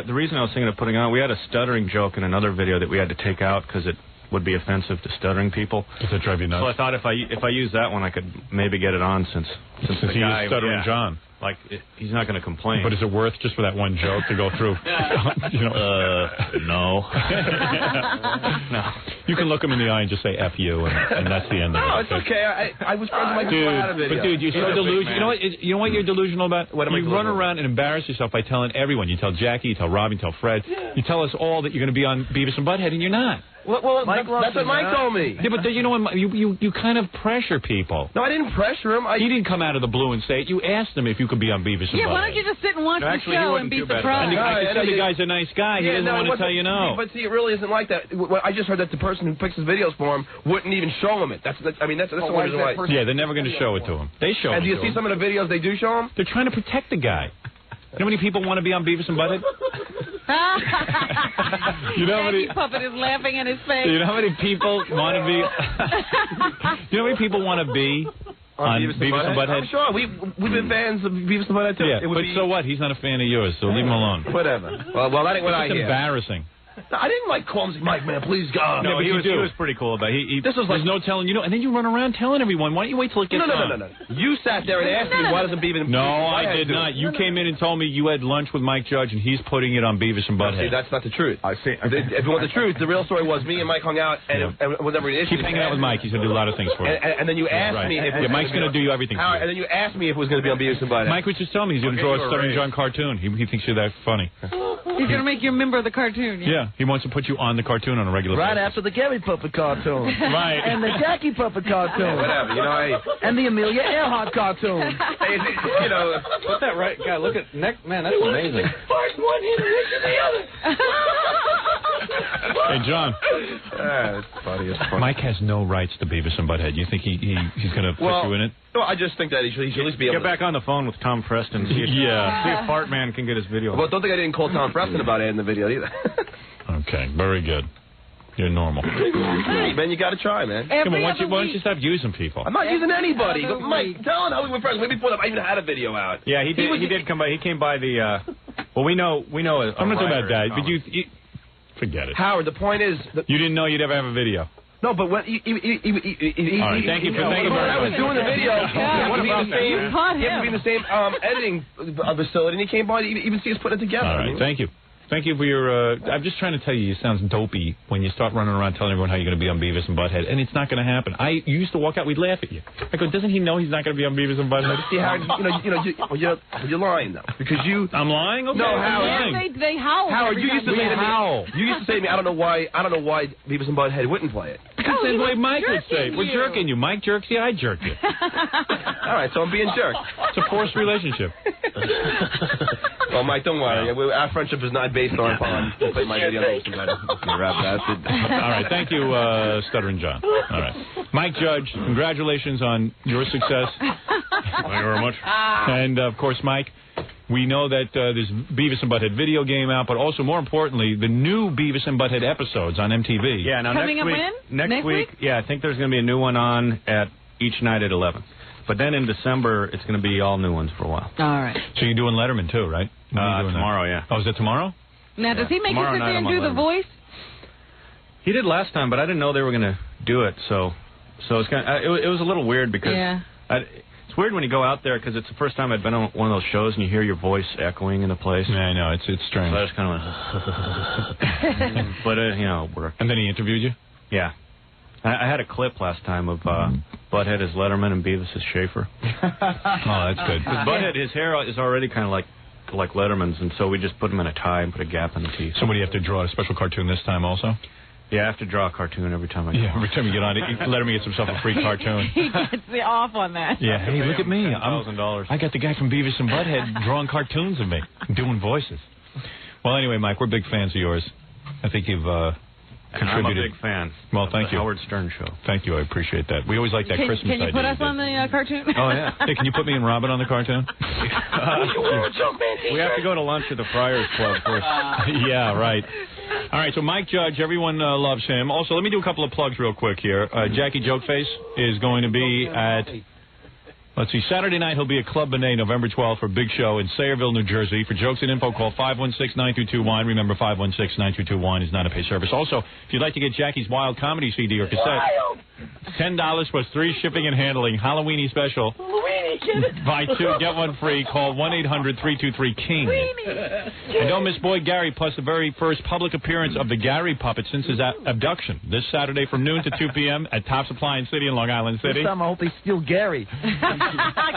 the reason I was thinking of putting on, we had a stuttering joke in another video that we had to take out because it would be offensive to stuttering people. Does that drive you nuts? So I thought if I use that one, I could maybe get it on since the he guy is Stuttering John. Like, he's not going to complain. But is it worth just for that one joke to go through? No. No. You can look him in the eye and just say F you, and that's the end of it. No, it's okay. I was friends with Mike before I had a video. But, dude, you're so delusional. You know what you're delusional about? What am I you run around and embarrass yourself by telling everyone. You tell Jackie, you tell Robbie, you tell Fred. You tell us all that you're going to be on Beavis and Butthead, and you're not. Well, that's what Mike told me. Yeah, but you know what? You kind of pressure people. No, I didn't pressure him. He didn't come out of the blue and say it. You asked him if you could be on Beavis and Butthead. Yeah, why don't you just sit and watch the show and be surprised? I said the guy's a nice guy. He doesn't want to tell you no. But see, it really isn't like that. I just heard that the person who picks his videos for him wouldn't even show him it. That's the reason why. Yeah, they're never going to show it to him. They show it. And do you see some of the videos they do show him? They're trying to protect the guy. You know how many people want to be on Beavis and Butthead? You know how many Puppet is laughing in his face. You know how many people want to be? You know how many people want to be on Beavis and Butthead? I'm sure we've been fans of Beavis and Butthead too. Yeah, but so what? He's not a fan of yours, so leave him alone. Whatever. Well, that ain't what I hear. It's embarrassing. No, I didn't like call him Mike, man. Please, God. No, he was pretty cool about it. There's no telling, and then you run around telling everyone. Why don't you wait till it gets on? No. You sat there and asked me why doesn't Beavis and Butthead. No, I did not. You came in and told me you had lunch with Mike Judge and he's putting it on Beavis and Butthead. See, that's not the truth. I see. If you want the truth, the real story was me and Mike hung out and whatever it is. Keep hanging out with Mike. He's going to do a lot of things for you. And then you asked me if Mike's going to do everything for you. And then you asked me if it was going to be on Beavis and Butthead. Mike was just telling me he's going to draw a Stuttering John cartoon. He thinks you're that funny. He's going to make you a member of the cartoon. Yeah, he wants to put you on the cartoon on a regular basis. Right after the Gary Puppet cartoon. Right. And the Jackie Puppet cartoon. Whatever, and the Amelia Earhart cartoon. Put that right. God, look at next. Man, that's amazing. First one hit the other. Hey, John. It's funny. Mike has no rights to Beavis and Butthead. You think he's going to put you in it? No, I just think that he should at least be able to get back on the phone with Tom Preston. See if Fart Man can get his video. Well, don't think I didn't call Tom Preston about it in the video either. Okay, very good. You're normal. Hey, man, you got to try, man. Come on, why don't you stop using people? I'm not using anybody. Mike, tell him how we were friends. Maybe before I even had a video out. Yeah, he did. He did come by. He came by the. Well, we know. I'm not talking about that. But you forget it. Howard, the point is. You didn't know you'd ever have a video. No, but when all right, thank you for when I was doing the video, he had to be in the same editing facility, and he came by to even see us put it together. All right, thank you. Thank you for your, I'm just trying to tell you, it sounds dopey when you start running around telling everyone how you're going to be on Beavis and Butthead, and it's not going to happen. You used to walk out, we'd laugh at you. I go, doesn't he know he's not going to be on Beavis and Butthead? See, Howard, you're lying, though, because you... I'm lying? Okay. No, Howard. Yeah, they howl. Howard, you used to say to me, you used to say to me, I don't know why Beavis and Butthead wouldn't play it. Because the way Mike would say, we're jerking you. Mike jerks you, I jerk you. All right, so I'm being jerked. It's a forced relationship. Well, Mike, don't worry. Our friendship is not based on putting my video on the rap bastard. All right, thank you, Stuttering John. All right. Mike Judge, congratulations on your success. Thank you very much. And, of course, Mike, we know that there's Beavis and Butthead video game out, but also, more importantly, the new Beavis and Butthead episodes on MTV. Yeah, now Coming next week, yeah, I think there's going to be a new one on at each night at 11. But then in December, it's going to be all new ones for a while. All right. So you're doing Letterman, too, right? Tomorrow, yeah. Oh, is it tomorrow? Now, does he make you Tomorrow sit night there and I'm do on the Letterman. voice? He did last time, but I didn't know they were going to do it, so it's kind of, it was a little weird because it's weird when you go out there because it's the first time I'd been on one of those shows and you hear your voice echoing in a place. Yeah, I know, it's strange. So I just kind of went, but you know, it worked. And then he interviewed you? Yeah. I had a clip last time of Butthead as Letterman and Beavis as Schaefer. Oh, that's good. Because Butthead, his hair is already kind of like Letterman's, and so we just put him in a tie and put a gap in the teeth. So what, do you have to draw a special cartoon this time also? Yeah, I have to draw a cartoon every time I go. Yeah, every time you get on it, Letterman gets himself a free cartoon. He gets off on that. Yeah, hey, look at me. $1,000. I got the guy from Beavis and Butthead drawing cartoons of me, doing voices. Well, anyway, Mike, we're big fans of yours. I think you've contributed. I'm a big fan. Well, thank you. Howard Stern Show. Thank you. I appreciate that. We always like that Christmas idea. Can you put us on the cartoon? Oh, yeah. Hey, can you put me and Robin on the cartoon? We have to go to lunch at the Friars Club first. Yeah, right. All right, so Mike Judge, everyone loves him. Also, let me do a couple of plugs real quick here. Jackie Jokeface is going to be at, let's see, Saturday night he'll be at Club Benet, November 12th for a big show in Sayreville, New Jersey. For jokes and info, call 516-922-WINE. Remember, 516-922-WINE is not a pay service. Also, if you'd like to get Jackie's Wild Comedy CD or cassette, $10 plus 3 shipping and handling, Halloweeny special. Buy 2, get 1 free. Call 1-800-323-KING. And don't miss Boy Gary, plus the very first public appearance of the Gary Puppet since his abduction. This Saturday from noon to 2 p.m. at Tops Appliance City in Long Island City. This time I hope they steal Gary.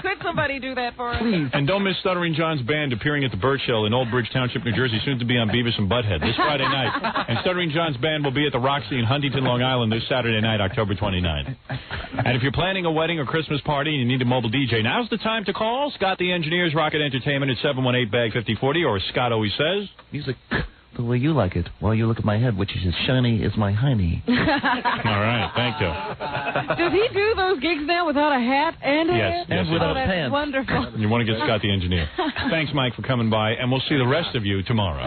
Could somebody do that for us? Please. And don't miss Stuttering John's band appearing at the Birch Hill in Old Bridge Township, New Jersey, soon to be on Beavis and Butthead this Friday night. And Stuttering John's band will be at the Roxy in Huntington, Long Island this Saturday night, October 29th. And if you're planning a wedding or Christmas party and you need a mobile DJ, now's the time to call Scott the Engineer's Rocket Entertainment at 718-BAG-5040, or as Scott always says, Music the way you like it, while you look at my head, which is as shiny as my hiney. All right, thank you. Does he do those gigs now without a hat and Yes, hair? yes, without that's pants. Wonderful. You want to get Scott the Engineer. Thanks, Mike, for coming by, and we'll see the rest of you tomorrow.